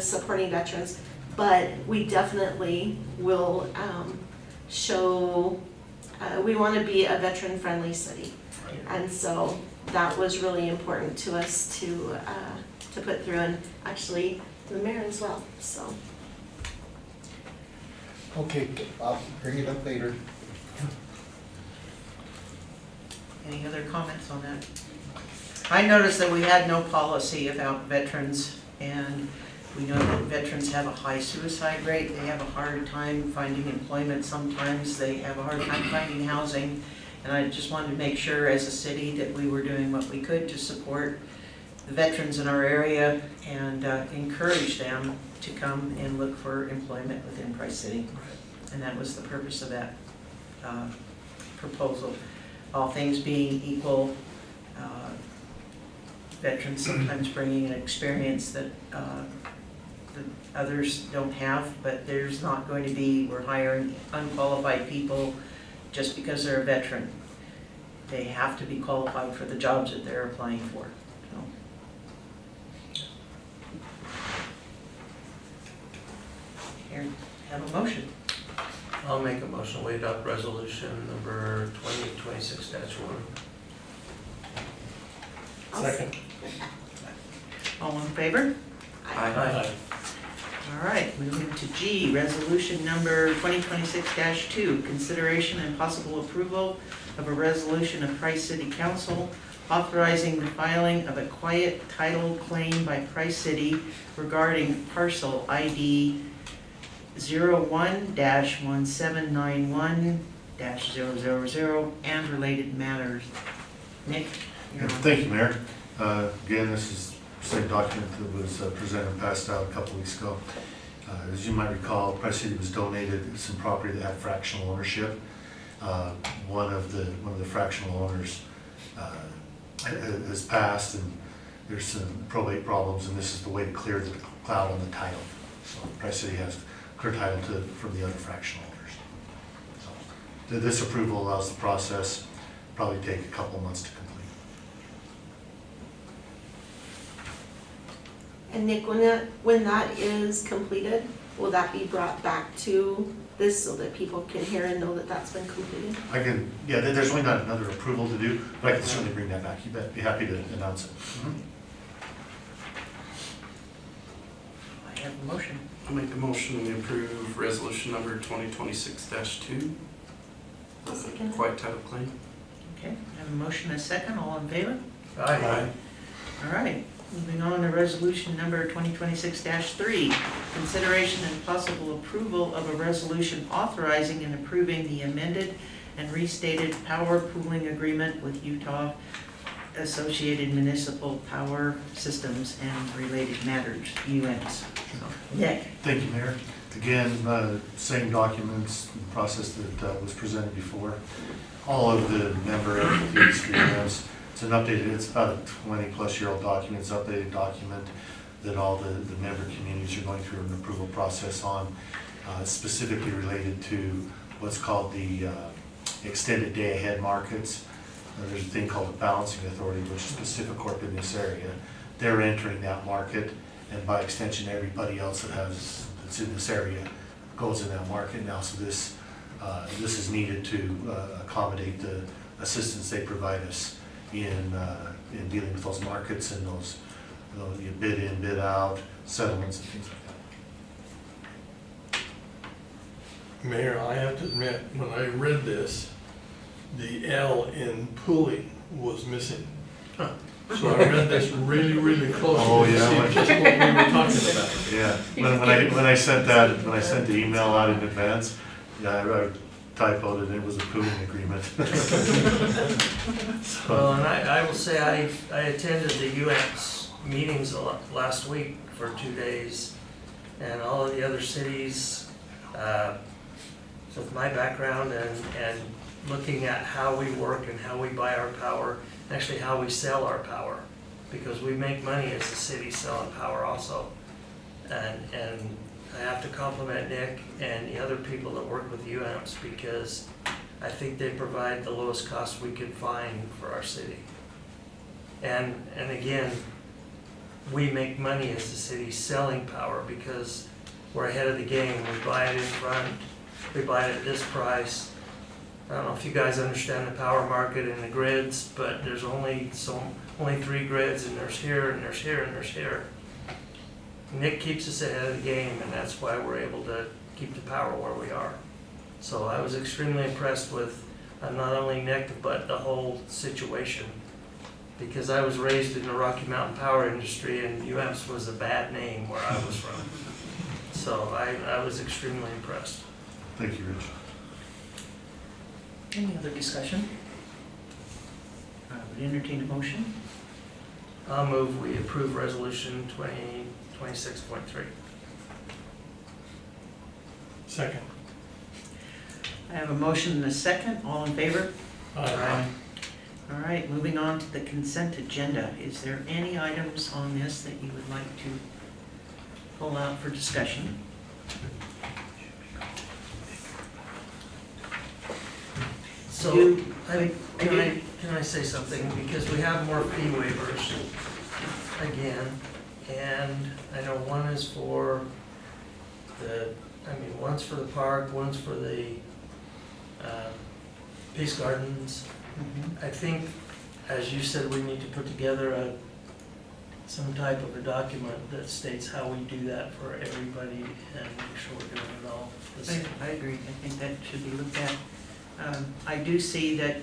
supporting veterans, but we definitely will show, we want to be a veteran-friendly city. And so that was really important to us to put through, and actually the mayor as well, so. Okay, I'll bring it up later. Any other comments on that? I noticed that we had no policy about veterans, and we know that veterans have a high suicide rate. They have a hard time finding employment sometimes. They have a hard time finding housing. And I just wanted to make sure as a city that we were doing what we could to support the veterans in our area and encourage them to come and look for employment within Price City. And that was the purpose of that proposal. All things being equal, veterans sometimes bringing an experience that others don't have, but there's not going to be, we're hiring unqualified people just because they're a veteran. They have to be qualified for the jobs that they're applying for. So. Have a motion. I'll make a motion, we adopt resolution number 2026-1. Second. All in favor? Aye. All right, moving to G, resolution number 2026-2, consideration and possible approval of a resolution of Price City Council authorizing the filing of a quiet title claim by Price City regarding parcel ID 01-1791-000 and related matters. Nick? you're on. Thank you, Mayor. Again, this is the same document that was presented and passed out a couple weeks ago. As you might recall, Price City was donated some property that had fractional ownership. One of the fractional owners has passed, and there's some probate problems, and this is the way to clear the cloud on the title. So Price City has clear title from the other fractional owners. So this approval allows the process, probably take a couple months to complete. And Nick, when that is completed, will that be brought back to this so that people can hear and know that that's been completed? I can, yeah, there's really not another approval to do, but I can certainly bring that back. You bet, be happy to announce it. I have a motion. I'll make a motion to approve resolution number 2026-2. I'll second. Quiet title claim. Okay, I have a motion and a second, all in favor? Aye. All right, moving on to resolution number 2026-3, consideration and possible approval of a resolution authorizing and approving the amended and restated power pooling agreement with Utah Associated Municipal Power Systems and Related Matters, UMS. Nick? Thank you, Mayor. Again, same documents, the process that was presented before. All of the member entities, it's an updated, it's about a 20-plus-year-old document, it's an updated document that all the member communities are going through an approval process on, specifically related to what's called the extended day-ahead markets. There's a thing called the Balancing Authority, which is Pacificorp in this area. They're entering that market, and by extension, everybody else that's in this area goes in that market now. So this is needed to accommodate the assistance they provide us in dealing with those markets and those you bid in, bid out, settlements and things like that. Mayor, I have to admit, when I read this, the L in pooling was missing. So I read this really, really closely Oh, to yeah. see just what we were talking about. Yeah, when I sent the email out in advance, yeah, I typoed it, it was a pooling agreement. Well, and I will say I attended the UMS meetings last week for 2 days, and all of the other cities, with my background and looking at how we work and how we buy our power, actually how we sell our power, because we make money as a city selling power also. And I have to compliment Nick and the other people that work with UMS, because I think they provide the lowest cost we could find for our city. And again, we make money as a city selling power because we're ahead of the game. We buy it in front, we buy it at this price. I don't know if you guys understand the power market and the grids, but there's only 3 grids, and there's here, and there's here, and there's here. Nick keeps us ahead of the game, and that's why we're able to keep the power where we are. So I was extremely impressed with not only Nick, but the whole situation, because I was raised in the Rocky Mountain power industry, and UMS was a bad name where I was from. So I was extremely impressed. Thank you, Rich. Any other discussion? I would entertain a motion. I'll move we approve resolution 2026.3. Second. I have a motion and a second, all in favor? Aye. All right, moving on to the consent agenda. Is there any items on this that you would like to pull out for discussion? So, can I say something? Because we have more fee waivers again, and I know one is for the I mean, one's for the park, one's for the Peace Gardens. I think, as you said, we need to put together some type of a document that states how we do that for everybody and make sure we're doing it all the same. I agree, I think that should be looked at. I do see that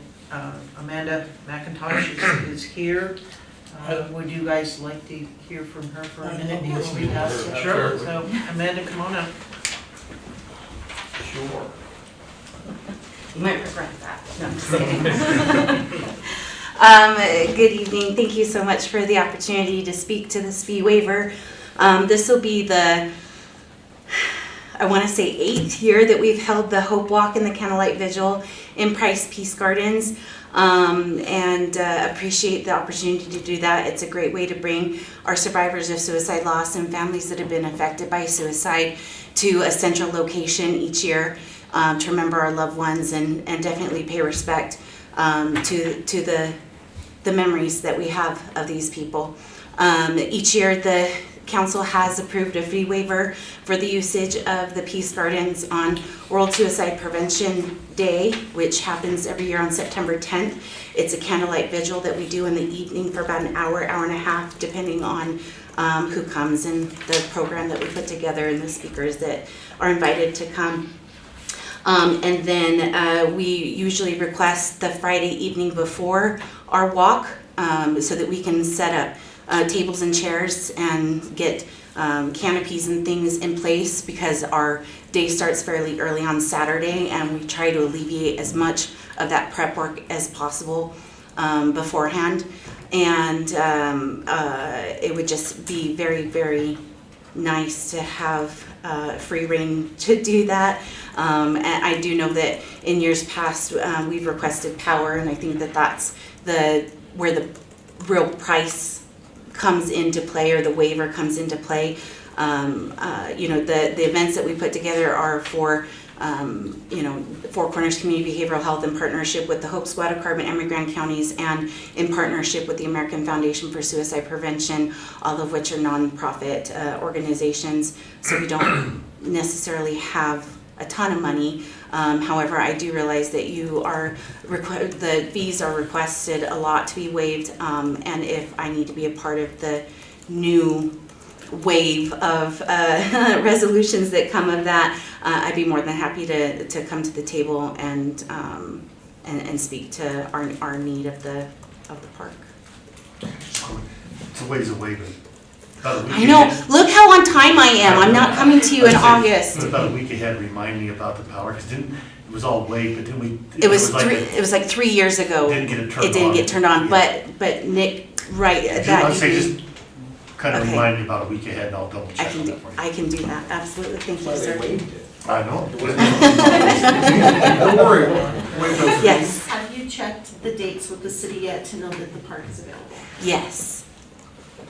Amanda McIntosh is here. Would you guys like to hear from her for a minute before we pass? Sure. So Amanda, come on up. Sure. You might regret that. No, I'm just kidding. Good evening. Thank you so much for the opportunity to speak to this fee waiver. This will be the, I want to say 8th year that we've held the Hope Walk and the Candlelight Vigil in Price Peace Gardens. And appreciate the opportunity to do that. It's a great way to bring our survivors of suicide loss and families that have been affected by suicide to a central location each year to remember our loved ones and definitely pay respect to the memories that we have of these people. Each year the Council has approved a fee waiver for the usage of the Peace Gardens on World Suicide Prevention Day, which happens every year on September 10th. It's a candlelight vigil that we do in the evening for about an hour, hour and a half, depending on who comes and the program that we put together and the speakers that are invited to come. And then we usually request the Friday evening before our walk so that we can set up tables and chairs and get canopies and things in place because our day starts fairly early on Saturday and we try to alleviate as much of that prep work as possible beforehand. And it would just be very, very nice to have free reign to do that. And I do know that in years past we've requested power, and I think that that's where the real price comes into play, or the waiver comes into play. You know, the events that we put together are for you know, Four Corners Community Behavioral Health in partnership with the Hope Squad of Carbon and Grand counties and in partnership with the American Foundation for Suicide Prevention, all of which are nonprofit organizations, so we don't necessarily have a ton of money. However, I do realize that the fees are requested a lot to be waived, and if I need to be a part of the new wave of resolutions that come of that, I'd be more than happy to come to the table and speak to our need of the park. It's a ways away, but about a week I know. ahead- Look how on time I am. I'm not coming to you in I'd say August. About a week ahead, remind me about the power, because it was all late, but then we. It was like 3 years ago. Didn't get it turned on. It didn't get turned on, Yeah. but Nick, right, I'd that say evening, just kind of Okay. remind me about a week ahead, and I'll double check on that for you. I can do that, absolutely, thank you, sir. I know. Don't worry. Yes, Have you checked the dates with the city yet to know that the park is available? yes.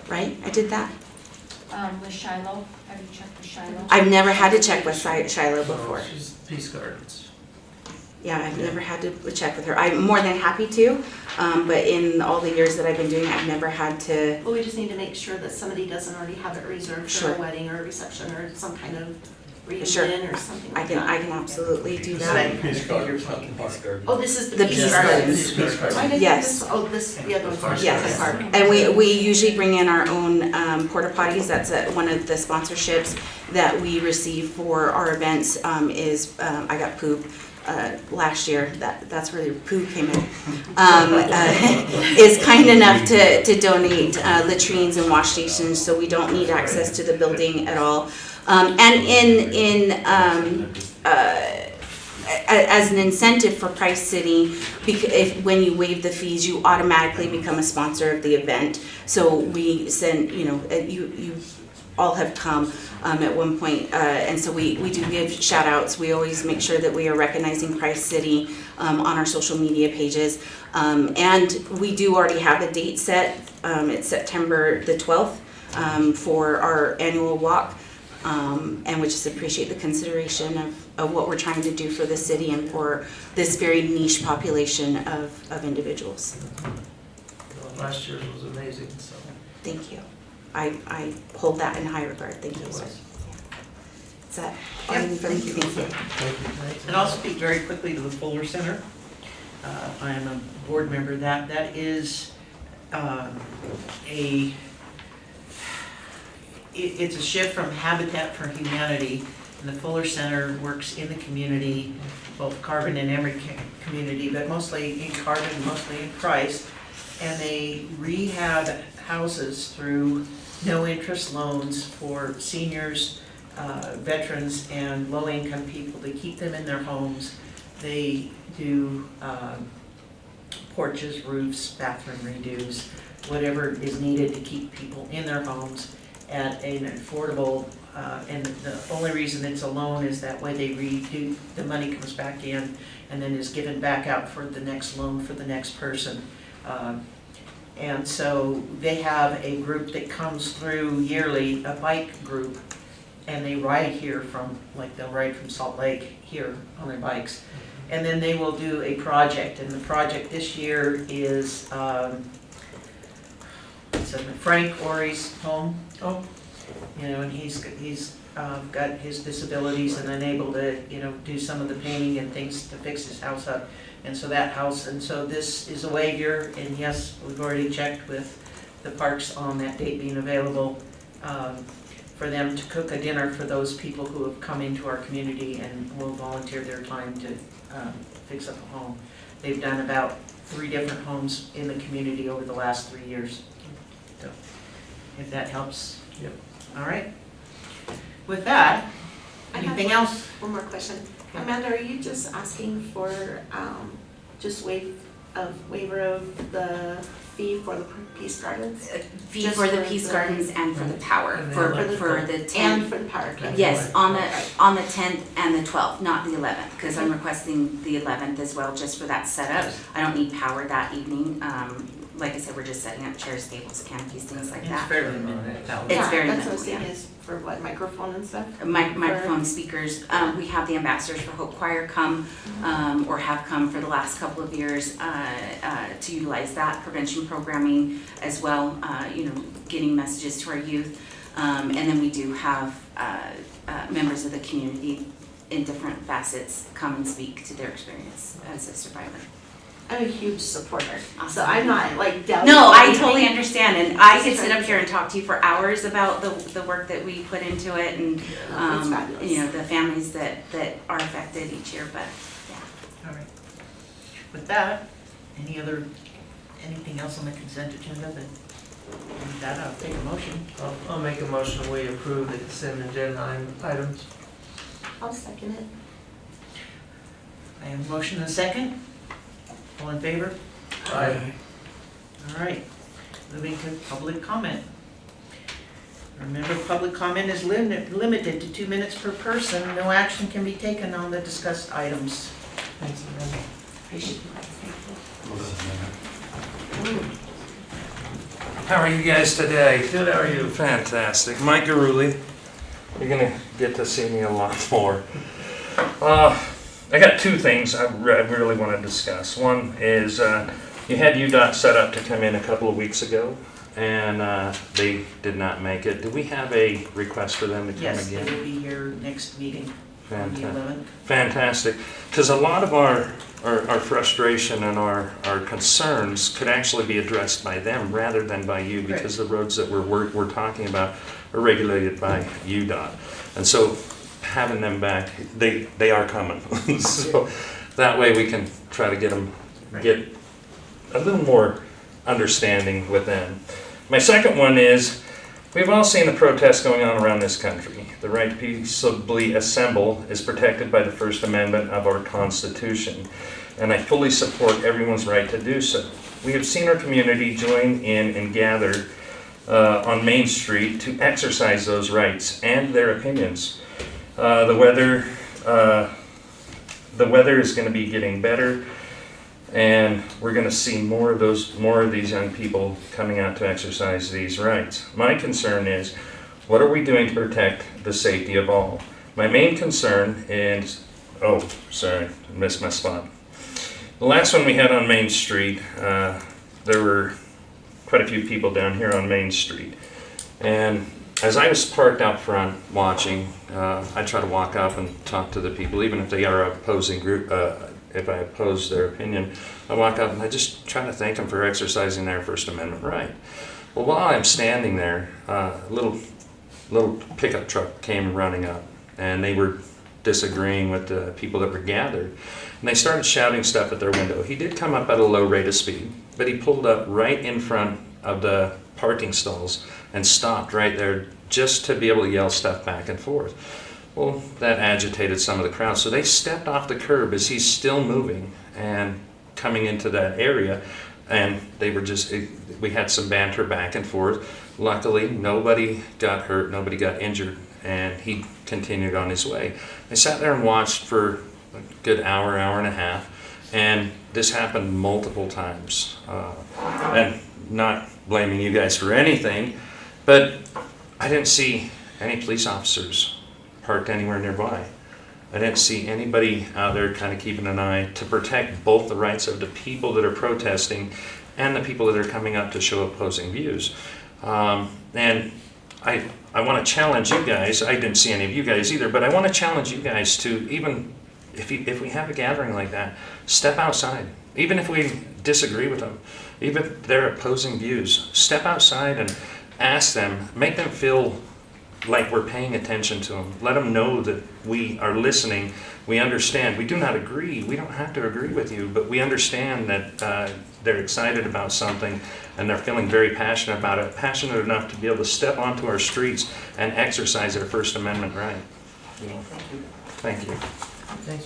Right, I did that. With Shiloh, have you checked with Shiloh? I've never had to check with Shiloh before. She's Peace Gardens. Yeah, I've never had to check with her. I'm more than happy to, but in all the years that I've been doing it, I've never had to. Well, we just need to make sure that somebody doesn't already have it reserved for Sure. a wedding or a reception or some kind of Sure. reunion or something like I that. can absolutely do that. Peace Gardens, not the park. Oh, this is the The Peace Peace Gardens. Gardens. Why did I think Yes. this- Oh, this, the other one's. Yes, Park. and we usually bring in our own porta potties. That's one of the sponsorships that we receive for our events. I got poop last year. That's where the poo came in. Is kind enough to donate latrines and wash stations, so we don't need access to the building at all. And as an incentive for Price City, when you waive the fees, you automatically become a sponsor of the event. So we send, you know, you all have come at one point, and so we do give shout outs. We always make sure that we are recognizing Price City on our social media pages. And we do already have a date set. It's September the 12th for our annual walk. And we just appreciate the consideration of what we're trying to do for the city and for this very niche population of individuals. Well, last year's was amazing, so. Thank you. I hold that in high regard. Thank you, sir. that all I need from you? Thank you. And I'll speak very quickly to the Fuller Center. I am a board member. That is it's a shift from Habitat for Humanity, and the Fuller Center works in the community, both Carbon and Emory community, but mostly in Carbon, mostly in Christ, and they rehab houses through no-interest loans for seniors, veterans, and low-income people. They keep them in their homes. They do porches, roofs, bathroom redos, whatever is needed to keep people in their homes at an affordable, and the only reason it's a loan is that way they redo, the money comes back in and then is given back out for the next loan for the next person. And so they have a group that comes through yearly, a bike group, and they ride here from, like they'll ride from Salt Lake here on their bikes. And then they will do a project, and the project this year is Frank Ori's home. Oh. You know, and he's got his disabilities and unable to, you know, do some of the painting and things to fix his house up. And so that house, and so this is a waiver, and yes, we've already checked with the parks on that date being available for them to cook a dinner for those people who have come into our community and will volunteer their time to fix up a home. They've done about 3 different homes in the community over the last 3 years. So, if that helps. Yep. All right. With that, anything else? One more question. Amanda, are you just asking for just waiver of the fee for the Peace Gardens? Fee Just for the for Peace the- Gardens and for the power, And for then the 10th. And for the power company? Yes, on the 10th and the 12th, not the 11th, because I'm requesting the 11th as well, just for that setup. I don't need power that evening. Like I said, we're just setting up chairs, tables, canopies, things like It's that. fairly minimal. It's very That's what I was minimal, saying, is for what, microphone and stuff? Microphone speakers, we have the ambassadors for Hope Choir come, or have come for the last couple of years, to utilize that prevention programming as well, you know, getting messages to our youth. And then we do have, members of the community in different facets come and speak to their experience as a survivor. I'm a huge supporter, so I'm not like down. No, I totally understand, and I could sit up here and talk to you for hours about the work that we put into it, and, It's fabulous. you know, the families that are affected each year, but, yeah. All right. With that, anything else on the consent agenda? With that, I'll take a motion. I'll make a motion, we approve the consent agenda items. I'll second it. I have a motion and a second. All in favor? Aye. All right, moving to public comment. Remember, public comment is limited to 2 minutes per person. No action can be taken on the discussed items. Thanks, Amanda. How are you guys today? Good, how are you? Fantastic. Mike Garuli. You're gonna get to see me a lot more. I got 2 things I really want to discuss. One is you had UDOT set up to come in a couple of weeks ago, and they did not make it. Do we have a request for them to come Yes, again? they will be here next meeting on the 11th. Fantastic. Because a lot of our frustration and our concerns could actually be addressed by them rather than by you, because the roads that we're talking about are regulated by UDOT. And so having them back, they are coming. So that way we can try to get a little more understanding with them. My second one is, we've all seen the protests going on around this country. The right to peaceably assemble is protected by the First Amendment of our Constitution, and I fully support everyone's right to do so. We have seen our community join in and gather on Main Street to exercise those rights and their opinions. The weather is going to be getting better, and we're going to see more of these young people coming out to exercise these rights. My concern is, what are we doing to protect the safety of all? My main concern is, oh, sorry, I missed my spot. The last one we had on Main Street, there were quite a few people down here on Main Street, and as I was parked out front watching, I try to walk up and talk to the people, even if they are opposing group, if I oppose their opinion. I walk up and I just try to thank them for exercising their First Amendment right. Well, while I'm standing there, a little pickup truck came running up, and they were disagreeing with the people that were gathered. And they started shouting stuff at their window. He did come up at a low rate of speed, but he pulled up right in front of the parking stalls and stopped right there just to be able to yell stuff back and forth. Well, that agitated some of the crowd, so they stepped off the curb as he's still moving and coming into that area, and they were just, we had some banter back and forth. Luckily, nobody got hurt, nobody got injured, and he continued on his way. I sat there and watched for a good hour, hour and a half, and this happened multiple times. And not blaming you guys for anything, but I didn't see any police officers parked anywhere nearby. I didn't see anybody out there kind of keeping an eye to protect both the rights of the people that are protesting and the people that are coming up to show opposing views. And I want to challenge you guys. I didn't see any of you guys either, but I want to challenge you guys to, even if we have a gathering like that, step outside. Even if we disagree with them, even if they're opposing views, step outside and ask them, make them feel like we're paying attention to them. Let them know that we are listening, we understand. We do not agree, we don't have to agree with you, but we understand that they're excited about something and they're feeling very passionate about it, passionate enough to be able to step onto our streets and exercise their First Amendment right. You know? Thank you. Thanks.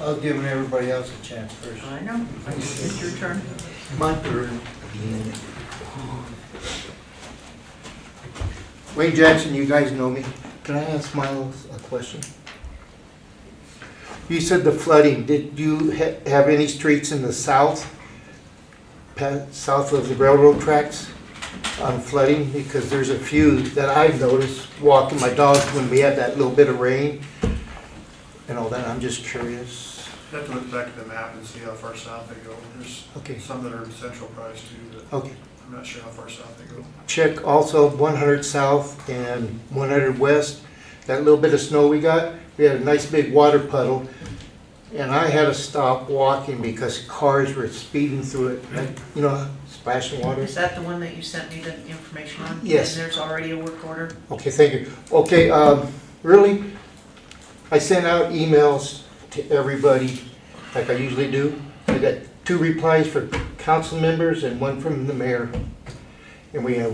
I'll give everybody else a chance first. I know, it's your turn. My turn. Wayne Jackson, you guys know me. Can I ask Miles a question? You said the flooding, did you have any streets in the south of the railroad tracks on flooding? Because there's a few that I've noticed walking my dogs when we had that little bit of rain and all that. I'm just curious. You have to look back at the map and see how far south they go. There's some that are in central price too, but I'm not sure how far south they go. Check also 100 south and 100 west. That little bit of snow we got, we had a nice big water puddle, and I had to stop walking because cars were speeding through it, like, you know, splashing water. Is that the one that you sent me the information on? Yes. And there's already a work order? Okay, thank you. Okay, really, I sent out emails to everybody like I usually do. I got 2 replies for council members and 1 from the mayor. And we have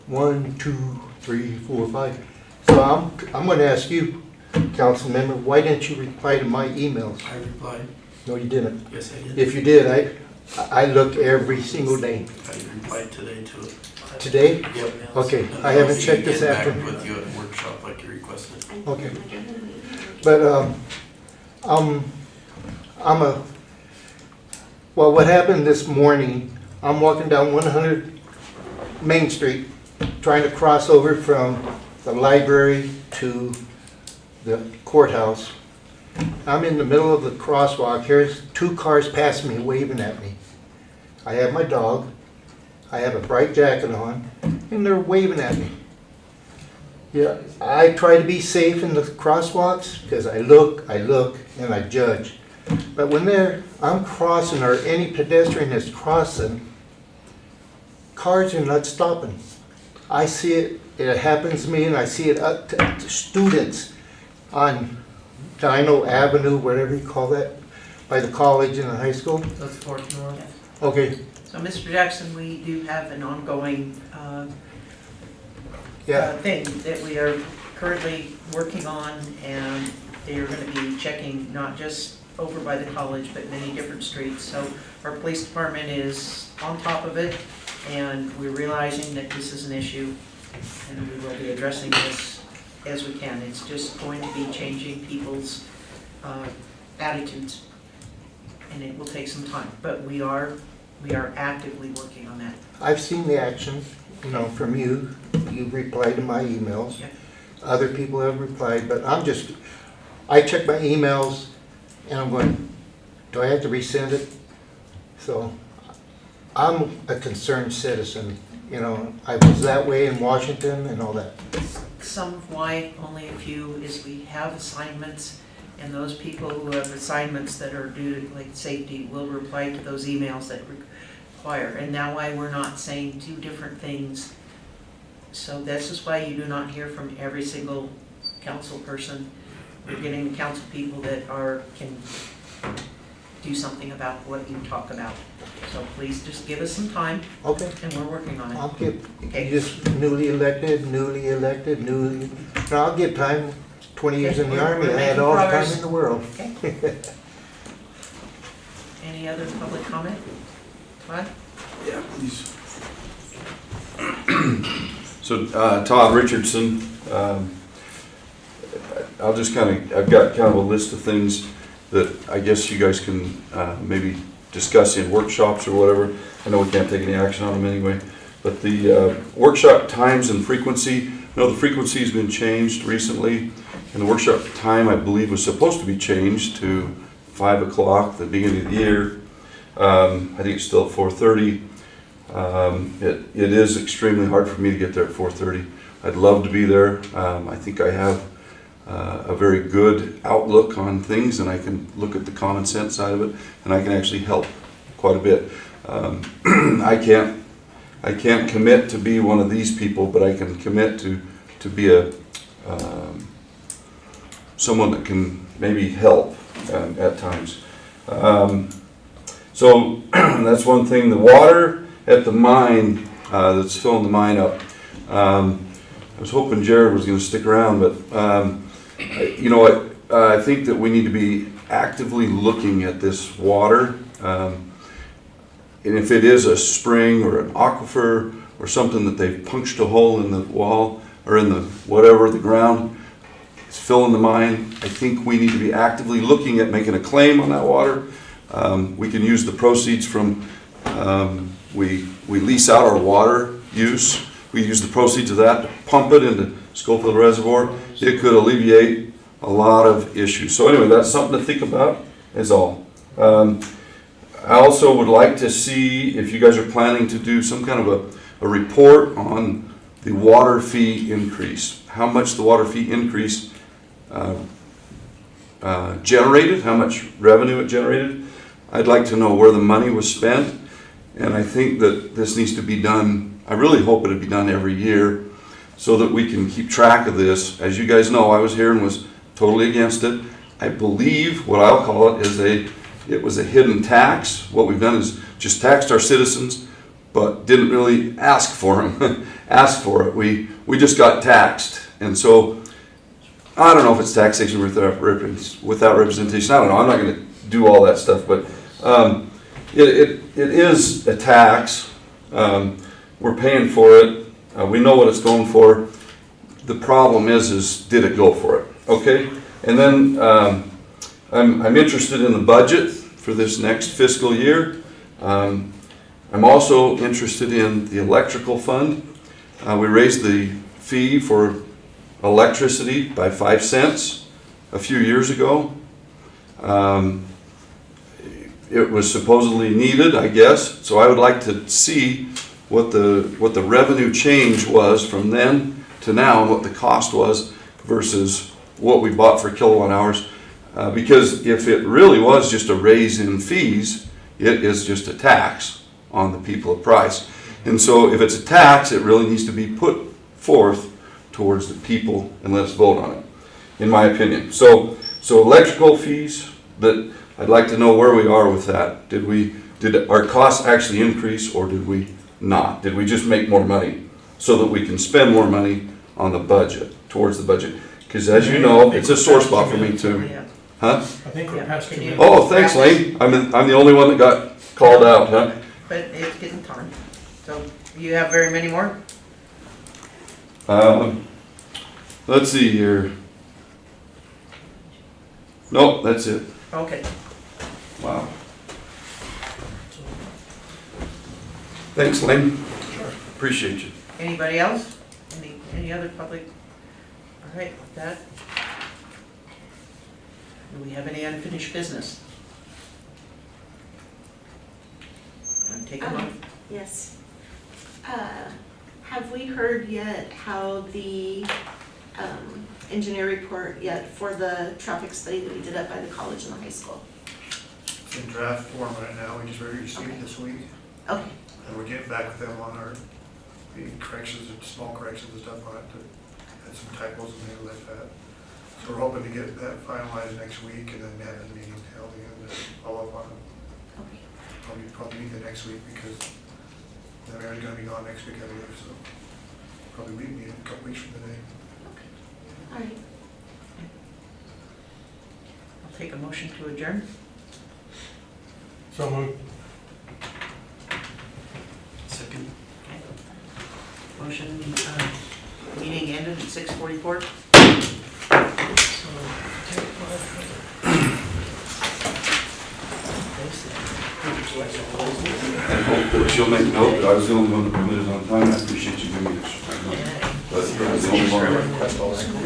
1, 2, 3, 4, 5. So I'm going to ask you, council member, why didn't you reply to my emails? I replied. No, you didn't. Yes, I did. If you did, I look every single day. I replied today to it. Today? Yep. Okay, I haven't checked this Get back afternoon. with you at a workshop like you requested. Okay. But well, what happened this morning, I'm walking down 100 Main Street, trying to cross over from the library to the courthouse. I'm in the middle of the crosswalk. Here's 2 cars passing me, waving at me. I have my dog, I have a bright jacket on, and they're waving at me. Yeah, I try to be safe in the crosswalks because I look, and I judge. But when I'm crossing or any pedestrian is crossing, cars are not stopping. I see it, it happens to me, and I see it up to students on Dino Avenue, whatever you call that, by the college and the high school. That's 4th North. Okay. So, Mr. Jackson, we do have an ongoing thing that we are currently working on, and they are going to be checking not just over by the college, but many different streets. So our police department is on top of it, and we're realizing that this is an issue, and we will be addressing this as we can. It's just going to be changing people's attitudes, and it will take some time, but we are actively working on that. I've seen the action, you know, from you. You replied to my emails. Yeah. Other people have replied, but I check my emails and I'm going, do I have to resend it? So I'm a concerned citizen You know, I was that way in Washington and all that. Some of why only a few is we have assignments, and those people who have assignments that are due to, like, safety, will reply to those emails that require. And now why we're not saying two different things. So this is why you do not hear from every single council person. We're getting council people that can do something about what you talk about. So please just give us some time, Okay. and we're working on it. I'll give, Okay. just newly elected, no, I'll give time, 20 years in the Okay, Army, we're I had making all the time progress. in the world. Okay. Any other public comment? Todd? Yeah, please. So, Todd Richardson, I'll just I've got kind of a list of things that I guess you guys can maybe discuss in workshops or whatever. I know we can't take any action on them anyway, but the workshop times and frequency, the frequency has been changed recently, and the workshop time, I believe, was supposed to be changed to 5 o'clock, the beginning of the year. I think it's still at 4:30. It is extremely hard for me to get there at 4:30. I'd love to be there. I think I have a very good outlook on things, and I can look at the common sense side of it, and I can actually help quite a bit. I can't commit to be one of these people, but I can commit to be someone that can maybe help at times. So that's one thing. The water at the mine that's filling the mine up. I was hoping Jared was going to stick around, but you know what? I think that we need to be actively looking at this water. And if it is a spring or an aquifer or something that they've punched a hole in the wall or in the whatever, the ground, it's filling the mine, I think we need to be actively looking at making a claim on that water. We can use the proceeds from, we lease out our water use. We use the proceeds of that to pump it into Schofield Reservoir. It could alleviate a lot of issues. So anyway, that's something to think about, is all. I also would like to see if you guys are planning to do some kind of a report on the water fee increase. How much the water fee increase generated, how much revenue it generated. I'd like to know where the money was spent, and I think that this needs to be done. I really hope it'd be done every year so that we can keep track of this. As you guys know, I was here and was totally against it. I believe what I'll call it is it was a hidden tax. What we've done is just taxed our citizens, but didn't really ask for them. Ask for it. We just got taxed, and so I don't know if it's taxation without representation. I don't know. I'm not going to do all that stuff, but it is a tax. We're paying for it. We know what it's going for. The problem is did it go for it? Okay. And then I'm interested in the budget for this next fiscal year. I'm also interested in the electrical fund. We raised the fee for electricity by 5 cents a few years ago. It was supposedly needed, I guess. So I would like to see what the revenue change was from then to now, and what the cost was versus what we bought for kilowatt hours. Because if it really was just a raise in fees, it is just a tax on the people of Price. And so if it's a tax, it really needs to be put forth towards the people and let's vote on it, in my opinion. So electrical fees, that I'd like to know where we are with that. Did our costs actually increase, or did we not? Did we just make more money so that we can spend more money on the budget, towards the budget? Because as you know, it's a sore spot for me too. Huh? I think we're past 2 minutes. Oh, thanks, Lane. I'm the only one that got called out, huh? But it's getting time. So, you have very many more? Let's see here. Nope, that's it. Okay. Wow. Thanks, Lane. Sure. Appreciate you. Anybody else? Any other public? All right, with that. Do we have any unfinished business? I'm taking one. Yes. Have we heard yet how the engineer report yet for the traffic study that we did up by the college and the high school? It's in draft form right now, we just received it this week, Okay, and we're getting back with them on the corrections and small corrections and stuff on it, to add some typos and things like that. So we're hoping to get that finalized next week and then have a meeting held and follow up on it. okay. Probably meet the next week because the mayor's gonna be gone next week, I believe, so probably we meet a couple weeks from today. All right. I'll take a motion to adjourn. So moved. Second. Motion, meeting ended at 6:44. I hope that you'll make note that I was the only one that permitted on time. I appreciate you giving me extra time. But I was the only one.